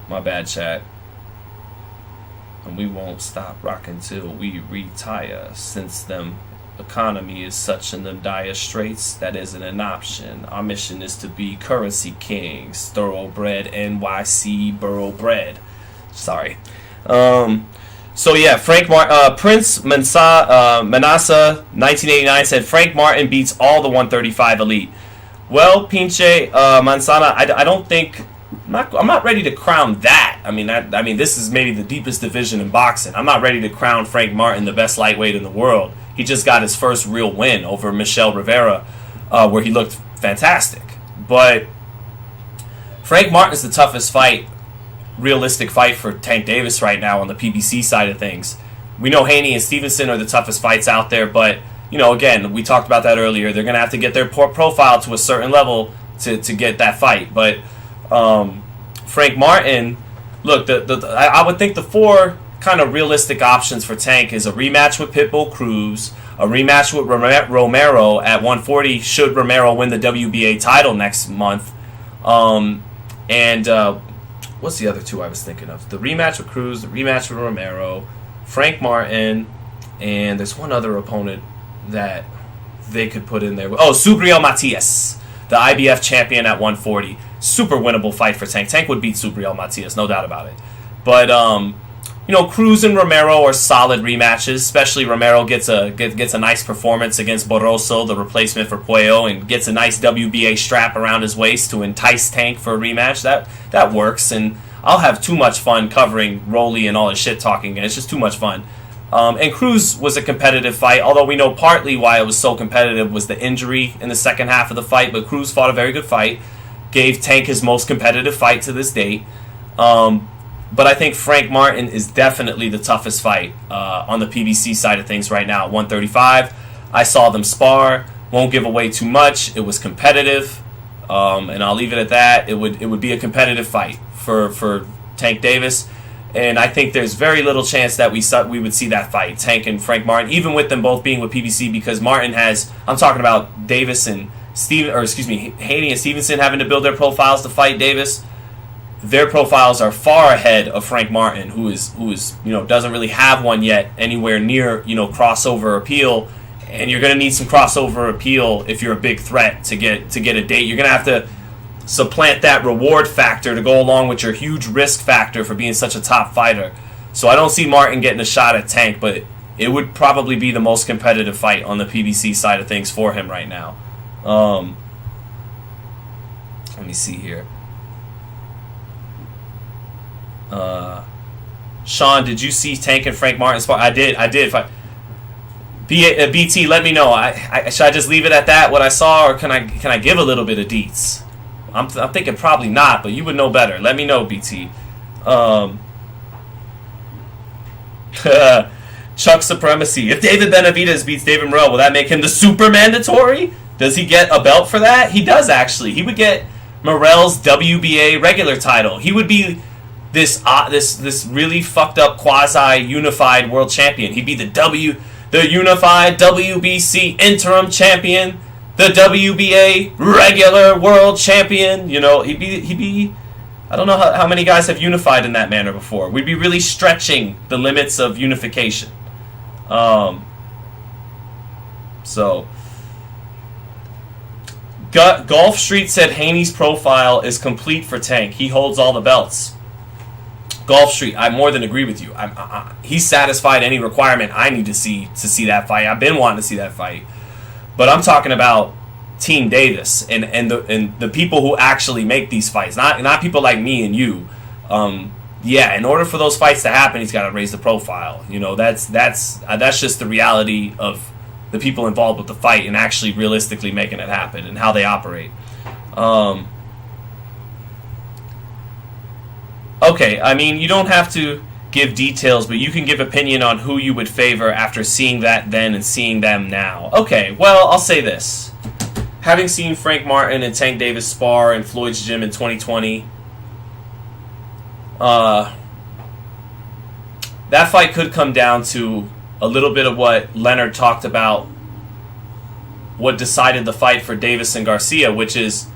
My bad, chat. And we won't stop rocking till we retire. Since them economy is such in them dire straits, that isn't an option. Our mission is to be currency kings, thoroughbred NYC boroughbred. Sorry. So yeah, Prince Manasa 1989 said Frank Martin beats all the 135 elite. Well, Pinche Manzana, I don't think I'm not ready to crown that. I mean, this is maybe the deepest division in boxing. I'm not ready to crown Frank Martin the best lightweight in the world. He just got his first real win over Michel Rivera, where he looked fantastic. But Frank Martin's the toughest realistic fight for Tank Davis right now on the PBC side of things. We know Haney and Stevenson are the toughest fights out there, but you know, again, we talked about that earlier. They're going to have to get their profile to a certain level to get that fight. But Frank Martin, look, I would think the 4 kind of realistic options for Tank is a rematch with Pitbull Cruz, a rematch with Romero at 140 should Romero win the WBA title next month, and what's the other 2 I was thinking of? The rematch with Cruz, the rematch with Romero, Frank Martin, and there's one other opponent that they could put in there. Oh, Subriel Matias, the IBF champion at 140. Super winnable fight for Tank. Tank would beat Subriel Matias, no doubt about it. But you know, Cruz and Romero are solid rematches. Especially Romero gets a nice performance against Barroso, the replacement for Puello, and gets a nice WBA strap around his waist to entice Tank for a rematch. That works, and I'll have too much fun covering Rolly and all his shit talking, and it's just too much fun. And Cruz was a competitive fight, although we know partly why it was so competitive was the injury in the second half of the fight, but Cruz fought a very good fight, gave Tank his most competitive fight to this date. But I think Frank Martin is definitely the toughest fight on the PBC side of things right now at 135. I saw them spar. Won't give away too much. It was competitive, and I'll leave it at that. It would be a competitive fight for Tank Davis, and I think there's very little chance that we would see that fight, Tank and Frank Martin, even with them both being with PBC, because Martin has. I'm talking about Davis and Haney and Stevenson having to build their profiles to fight Davis. Their profiles are far ahead of Frank Martin, who is doesn't really have one yet anywhere near crossover appeal, and you're gonna need some crossover appeal if you're a big threat to get a date. You're gonna have to supplant that reward factor to go along with your huge risk factor for being such a top fighter. So I don't see Martin getting a shot at Tank, but it would probably be the most competitive fight on the PBC side of things for him right now. Let me see here. Sean, did you see Tank and Frank Martin spar? I did. BT, let me know. Should I just leave it at that, what I saw, or can I give a little bit of deets? I'm thinking probably not, but you would know better. Let me know, BT. Chuck Supremacy. If David Benavidez beats David Morrell, will that make him the super mandatory? Does he get a belt for that? He does, actually. He would get Morrell's WBA regular title. He would be this really fucked up quasi-unified world champion. He'd be the unified WBC interim champion, the WBA regular world champion. He'd be. I don't know how many guys have unified in that manner before. We'd be really stretching the limits of unification. So, Golf Street said Haney's profile is complete for Tank. He holds all the belts. Golf Street, I more than agree with you. He's satisfied any requirement I need to see that fight. I've been wanting to see that fight. But I'm talking about Team Davis and the people who actually make these fights, not people like me and you. In order for those fights to happen, he's got to raise the profile. You know, that's just the reality of the people involved with the fight and actually realistically making it happen and how they operate. Okay, I mean, you don't have to give details, but you can give opinion on who you would favor after seeing that then and seeing them now. Okay, well, I'll say this. Having seen Frank Martin and Tank Davis spar in Floyd's gym in 2020, that fight could come down to a little bit of what Leonard talked about, what decided the fight for Davis and Garcia, which is,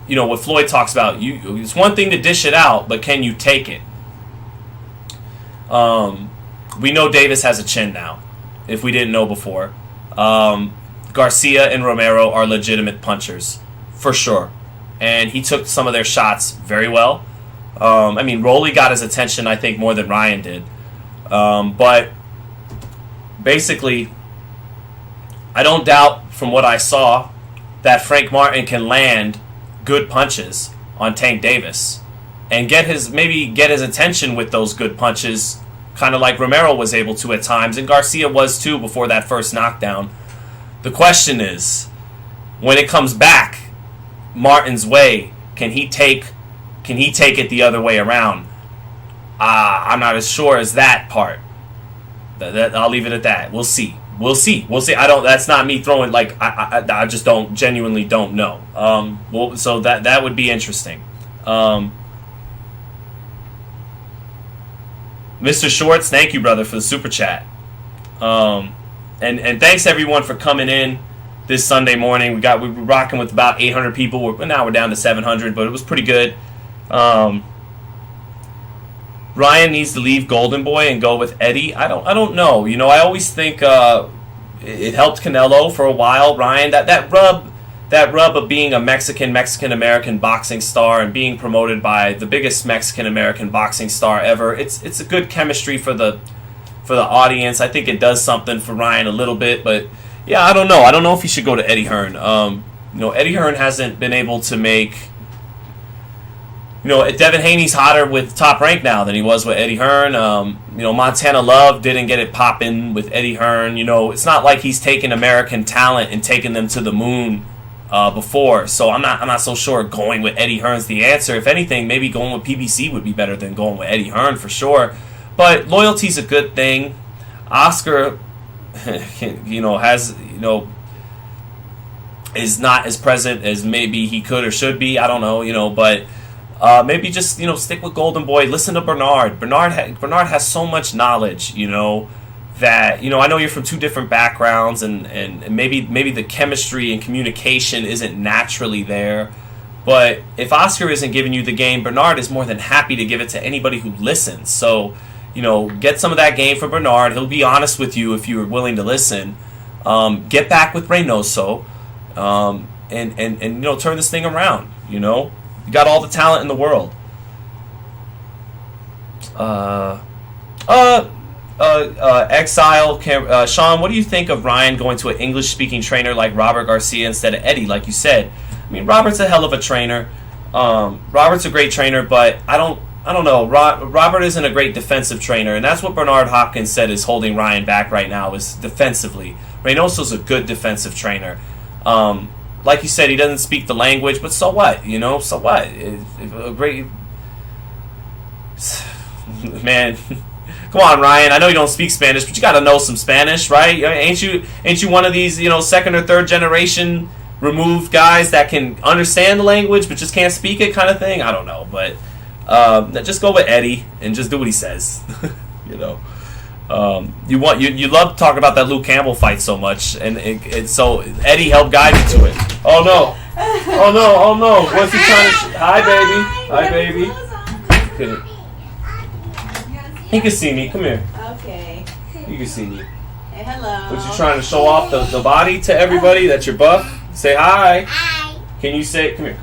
you know, what Floyd talks about. It's one thing to dish it out, but can you take it? We know Davis has a chin now, if we didn't know before. Garcia and Romero are legitimate punchers, for sure. And he took some of their shots very well. I mean, Rolly got his attention, I think, more than Ryan did. But basically, I don't doubt from what I saw that Frank Martin can land good punches on Tank Davis and get his attention with those good punches, kind of like Romero was able to at times, and Garcia was too before that first knockdown. The question is, when it comes back Martin's way, can he take it the other way around? I'm not as sure as that part. I'll leave it at that. We'll see. That's not me throwing, like, I just genuinely don't know. So that would be interesting. Mr. Shorts, thank you, brother, for the super chat. And thanks everyone for coming in this Sunday morning. We were rocking with about 800 people. Now we're down to 700, but it was pretty good. Ryan needs to leave Golden Boy and go with Eddie. I don't know. You know, I always think it helped Canelo for a while. Ryan, that rub of being a Mexican American boxing star and being promoted by the biggest Mexican American boxing star ever. It's a good chemistry for the audience. I think it does something for Ryan a little bit, but yeah, I don't know. I don't know if he should go to Eddie Hearn. You know, Eddie Hearn hasn't been able to make. You know, Devin Haney's hotter with Top Rank now than he was with Eddie Hearn. You know, Montana Love didn't get it popping with Eddie Hearn. You know, it's not like he's taken American talent and taken them to the moon before. So I'm not so sure going with Eddie Hearn's the answer. If anything, maybe going with PBC would be better than going with Eddie Hearn for sure. But loyalty's a good thing. Oscar, is not as present as maybe he could or should be. I don't know, but. Maybe just, stick with Golden Boy. Listen to Bernard. Bernard has so much knowledge, that, I know you're from two different backgrounds and maybe the chemistry and communication isn't naturally there. But if Oscar isn't giving you the game, Bernard is more than happy to give it to anybody who listens. So, get some of that game from Bernard. He'll be honest with you if you're willing to listen. Get back with Reynoso. And turn this thing around, You got all the talent in the world. Exile, Sean, what do you think of Ryan going to an English-speaking trainer like Robert Garcia instead of Eddie, like you said? I mean, Robert's a hell of a trainer. Robert's a great trainer, but I don't know. Robert isn't a great defensive trainer, and that's what Bernard Hopkins said is holding Ryan back right now, is defensively. Reynoso's a good defensive trainer. Like you said, he doesn't speak the language, but so what? So what? A great man. Come on, Ryan. I know you don't speak Spanish, but you got to know some Spanish, right? Ain't you one of these, second or third generation removed guys that can understand the language but just can't speak it, kind of thing? I don't know, but just go with Eddie and just do what he says. You love to talk about that Luke Campbell fight so much, and so Eddie helped guide you to it. Oh no! What's he trying to? Hi, baby. Okay. He can see me. Come here. Okay. You can see me. Hey, hello. What, you trying to show off the body to everybody that you're buff? Say hi. Hi. Can you say? Come here.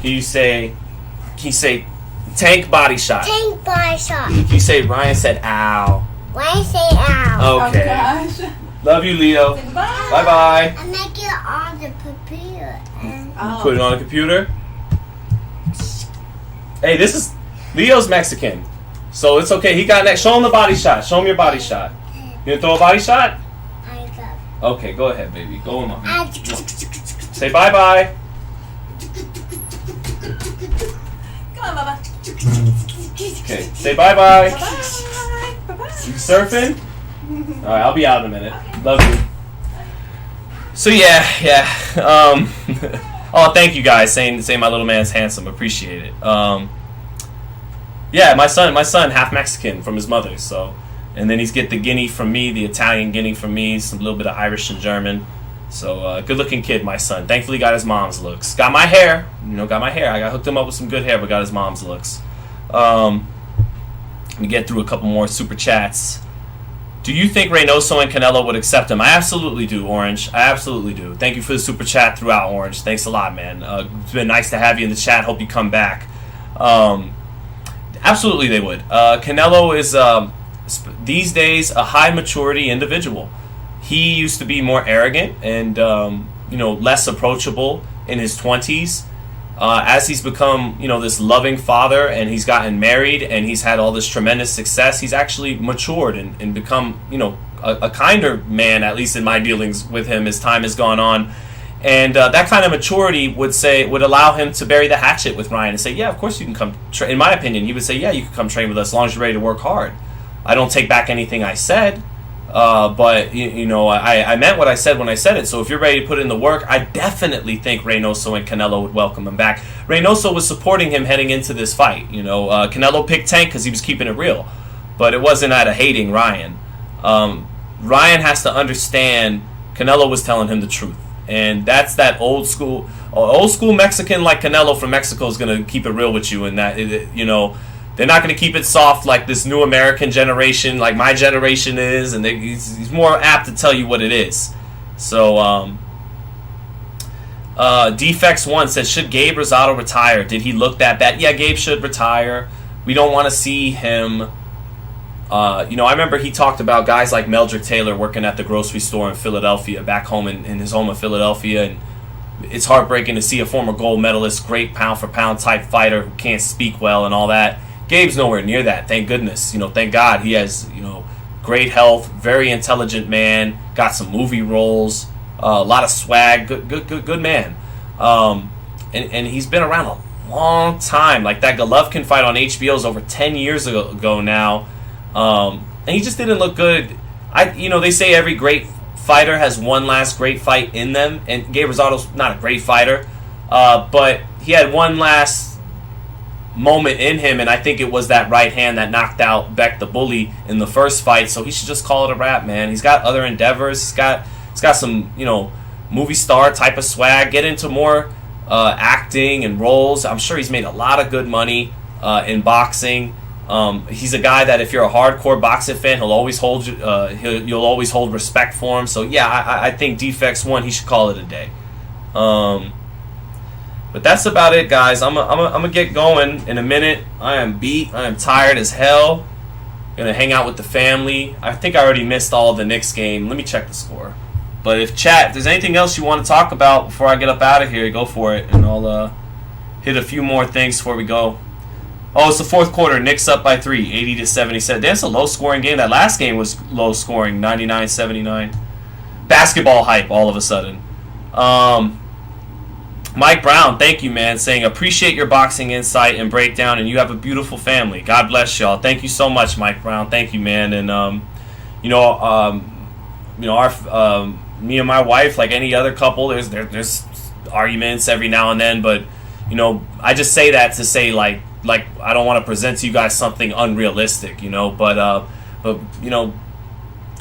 Can you say? Tank body shot. Tank body shot. Can you say Ryan said ow? Ryan said ow. Okay. Oh, gosh. Love you, Leo. Bye. Bye-bye. I'm making all the Put it on the computer. Hey, this is Leo's Mexican, so it's okay. He got next. Show him the body shot. Show him your body shot. You gonna throw a body shot? Okay, go ahead, baby. Go on. Say bye bye. Come on, Bubba. Okay, say bye bye. Bye-bye. You surfing? All right, I'll be out in a minute. Love you. So yeah. Oh, thank you guys saying my little man's handsome. Appreciate it. Yeah, my son half Mexican from his mother. So, and then he's get the Guinea from me, the Italian Guinea from me, some little bit of Irish and German. So good looking kid, my son. Thankfully got his mom's looks. Got my hair. Got my hair. I got hooked him up with some good hair, but got his mom's looks. Let me get through a couple more super chats. Do you think Reynoso and Canelo would accept him? I absolutely do, Orange. I absolutely do. Thank you for the super chat throughout, Orange. Thanks a lot, man. It's been nice to have you in the chat. Hope you come back. Absolutely they would. Canelo is, these days, a high maturity individual. He used to be more arrogant and, less approachable in his 20s. As he's become, this loving father and he's gotten married and he's had all this tremendous success, he's actually matured and become, a kinder man, at least in my dealings with him as time has gone on. And that kind of maturity would allow him to bury the hatchet with Ryan and say, yeah, of course you can come. In my opinion, he would say, yeah, you can come train with us as long as you're ready to work hard. I don't take back anything I said. But I meant what I said when I said it. So if you're ready to put in the work, I definitely think Reynoso and Canelo would welcome him back. Reynoso was supporting him heading into this fight. Canelo picked Tank because he was keeping it real, but it wasn't out of hating Ryan. Ryan has to understand Canelo was telling him the truth, and that's that old school Mexican like Canelo from Mexico is gonna keep it real with you, and that they're not going to keep it soft like this new American generation, like my generation is, and he's more apt to tell you what it is. So, Defects1 says, should Gabe Rosado retire? Did he look that bad? Yeah, Gabe should retire. We don't want to see him. I remember he talked about guys like Meldrick Taylor working at the grocery store in Philadelphia, back home in his home of Philadelphia, and it's heartbreaking to see a former gold medalist, great pound-for-pound type fighter who can't speak well and all that. Gabe's nowhere near that, thank goodness. Thank God he has, great health, very intelligent man, got some movie roles, a lot of swag, good man. And he's been around a long time. Like that Golovkin fight on HBO is over 10 years ago now. And he just didn't look good. They say every great fighter has one last great fight in them, and Gabe Rosado's not a great fighter, but he had one last moment in him, and I think it was that right hand that knocked out Beck the Bully in the first fight. So he should just call it a wrap, man. He's got other endeavors. He's got some movie star type of swag. Get into more acting and roles. I'm sure he's made a lot of good money in boxing. He's a guy that if you're a hardcore boxing fan, he'll always hold you'll always hold respect for him. So yeah, I think Defects1, he should call it a day. But that's about it, guys. I'm gonna get going in a minute. I am beat. I am tired as hell. Gonna hang out with the family. I think I already missed all of the Knicks game. Let me check the score. But if there's anything else you want to talk about before I get up out of here, go for it, and I'll hit a few more things before we go. Oh, it's the fourth quarter. Knicks up by 3, 80-77. That's a low-scoring game. That last game was low-scoring, 99-79. Basketball hype all of a sudden. Mike Brown, thank you, man, saying, appreciate your boxing insight and breakdown, and you have a beautiful family. God bless y'all. Thank you so much, Mike Brown. Thank you, man. And, me and my wife, like any other couple, there's arguments every now and then, but, I just say that to say, like I don't want to present to you guys something unrealistic, but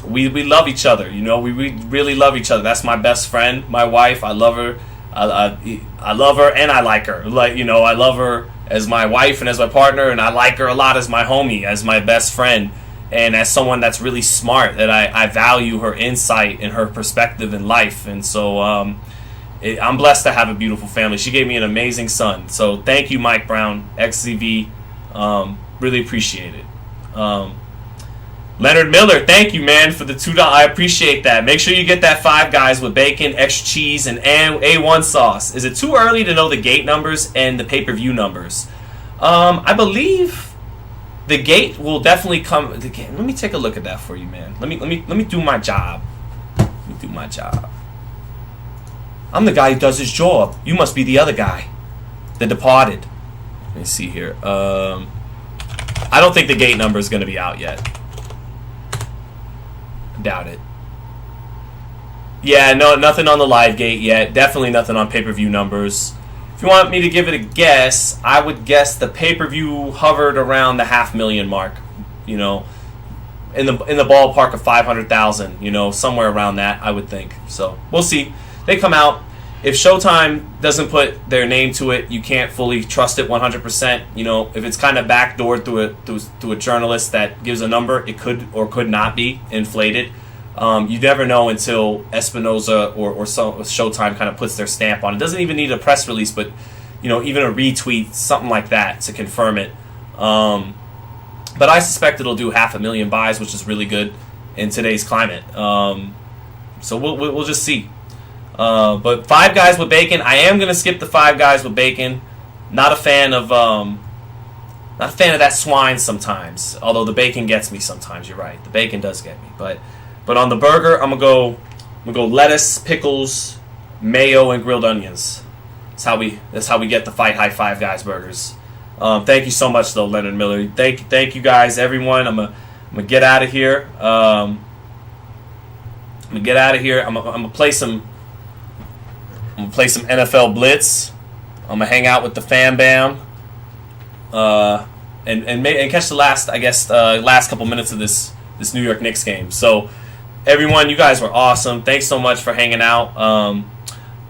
we love each other, we really love each other. That's my best friend, my wife. I love her. I love her and I like her. I love her as my wife and as my partner, and I like her a lot as my homie, as my best friend, and as someone that's really smart, that I value her insight and her perspective in life. And so I'm blessed to have a beautiful family. She gave me an amazing son. So thank you, Mike Brown, XCV. Really appreciate it. Leonard Miller, thank you, man, for the $2. I appreciate that. Make sure you get that Five Guys with bacon, extra cheese, and A1 sauce. Is it too early to know the gate numbers and the pay-per-view numbers? I believe the gate will definitely come. Let me take a look at that for you, man. Let me do my job. Let me do my job. I'm the guy who does his job. You must be the other guy, The Departed. Let me see here. I don't think the gate number is going to be out yet. Doubt it. Yeah, no, nothing on the live gate yet. Definitely nothing on pay-per-view numbers. If you want me to give it a guess, I would guess the pay-per-view hovered around the 500,000 mark. You know, in the ballpark of 500,000. You know, somewhere around that, I would think. So we'll see. They come out. If Showtime doesn't put their name to it, you can't fully trust it 100%. You know, if it's kind of backdoored through a journalist that gives a number, it could or could not be inflated. You never know until Espinoza or Showtime kind of puts their stamp on it. It doesn't even need a press release, but you know, even a retweet, something like that to confirm it. But I suspect it'll do 500,000 buys, which is really good in today's climate. So we'll just see. But Five Guys with bacon, I am gonna skip the Five Guys with bacon. Not a fan of that swine sometimes. Although the bacon gets me sometimes. You're right, the bacon does get me. But on the burger, I'm gonna go lettuce, pickles, mayo, and grilled onions. That's how we get the FightHype Five Guys burgers. Thank you so much though, Leonard Miller. Thank you guys, everyone. I'm gonna get out of here. I'm gonna play some. I'm gonna play some NFL Blitz. I'm gonna hang out with the Fam Bam, and catch the last couple minutes of this New York Knicks game. So, everyone, you guys were awesome. Thanks so much for hanging out.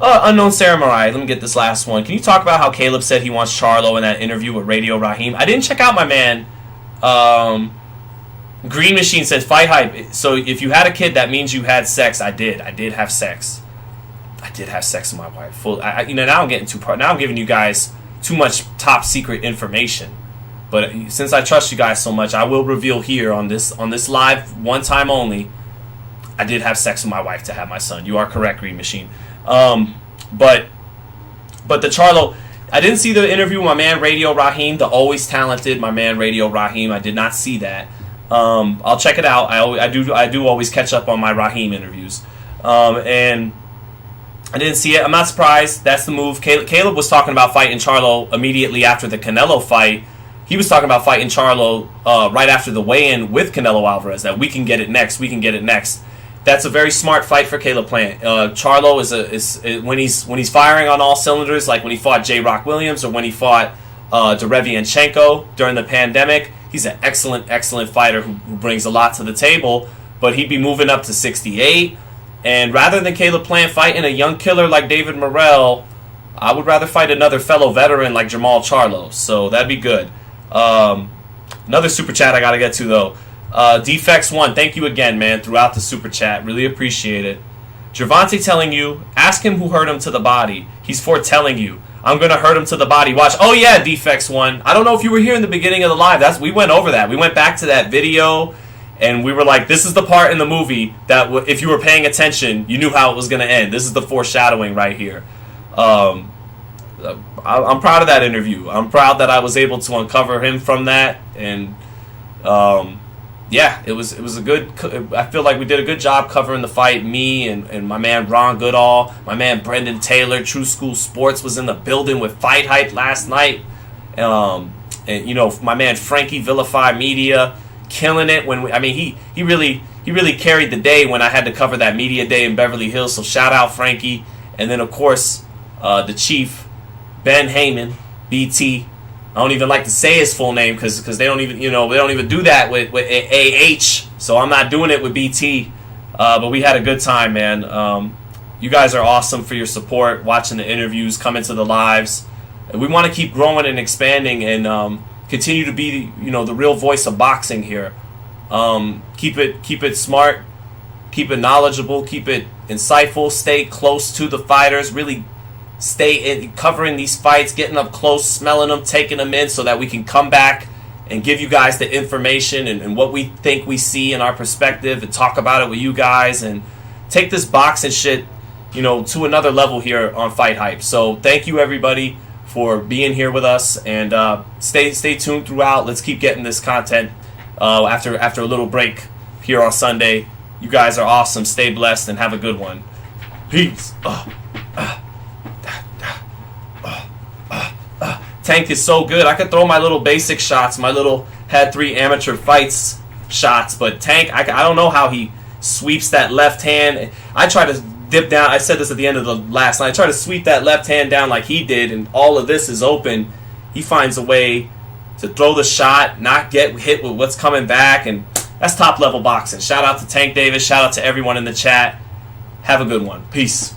Unknown Samurai. Let me get this last one. Can you talk about how Caleb said he wants Charlo in that interview with Radio Raheem? I didn't check out my man. Green Machine says FightHype. So if you had a kid, that means you had sex. I did have sex. I did have sex with my wife. Now I'm getting now I'm giving you guys too much top secret information. But since I trust you guys so much, I will reveal here on this live, one time only. I did have sex with my wife to have my son. You are correct, Green Machine. But the Charlo, I didn't see the interview with my man Radio Raheem, the always talented my man Radio Raheem. I did not see that. I'll check it out. I do always catch up on my Raheem interviews. And I didn't see it. I'm not surprised. That's the move. Caleb was talking about fighting Charlo immediately after the Canelo fight. He was talking about fighting Charlo right after the weigh-in with Canelo Alvarez. That we can get it next. We can get it next. That's a very smart fight for Caleb Plant. Charlo is when he's firing on all cylinders, like when he fought J. Rock Williams or when he fought Derevianchenko during the pandemic. He's an excellent fighter who brings a lot to the table. But he'd be moving up to 68. And rather than Caleb Plant fighting a young killer like David Morrell, I would rather fight another fellow veteran like Jamal Charlo. So that'd be good. Another super chat I got to get to, though. Defects1, thank you again, man, throughout the super chat. Really appreciate it. Gervonta telling you, ask him who hurt him to the body. He's foretelling you. I'm going to hurt him to the body. Watch. Oh, yeah, Defects1. I don't know if you were here in the beginning of the live. We went over that. We went back to that video. And we were like, this is the part in the movie that if you were paying attention, you knew how it was going to end. This is the foreshadowing right here. I'm proud of that interview. I'm proud that I was able to uncover him from that. And, yeah, it was a good... I feel like we did a good job covering the fight. Me and my man Ron Goodall, my man Brendan Taylor, True School Sports was in the building with FightHype last night. And, you know, my man Frankie Vilify Media... killing it he really carried the day when I had to cover that media day in Beverly Hills. So shout out Frankie, and then of course the Chief Ben Heyman, BT. I don't even like to say his full name because they don't even do that with AH. So I'm not doing it with BT. But we had a good time, man. You guys are awesome for your support, watching the interviews, coming to the lives. And we want to keep growing and expanding and. Continue to be, the real voice of boxing here. Keep it smart, keep it knowledgeable, keep it insightful. Stay close to the fighters. Really stay covering these fights, getting up close, smelling them, taking them in, so that we can come back and give you guys the information and what we think we see in our perspective and talk about it with you guys and take this boxing shit, you know, to another level here on Fight Hype. So thank you everybody for being here with us, and stay tuned throughout. Let's keep getting this content after a little break here on Sunday. You guys are awesome. Stay blessed and have a good one. Peace. Tank is so good. I could throw my little basic shots, my little had 3 amateur fights shots, but Tank, I don't know how he sweeps that left hand. I try to dip down. I said this at the end of the last night. I try to sweep that left hand down like he did, and all of this is open. He finds a way to throw the shot, not get hit with what's coming back, and that's top level boxing. Shout out to Tank Davis. Shout out to everyone in the chat. Have a good one. Peace.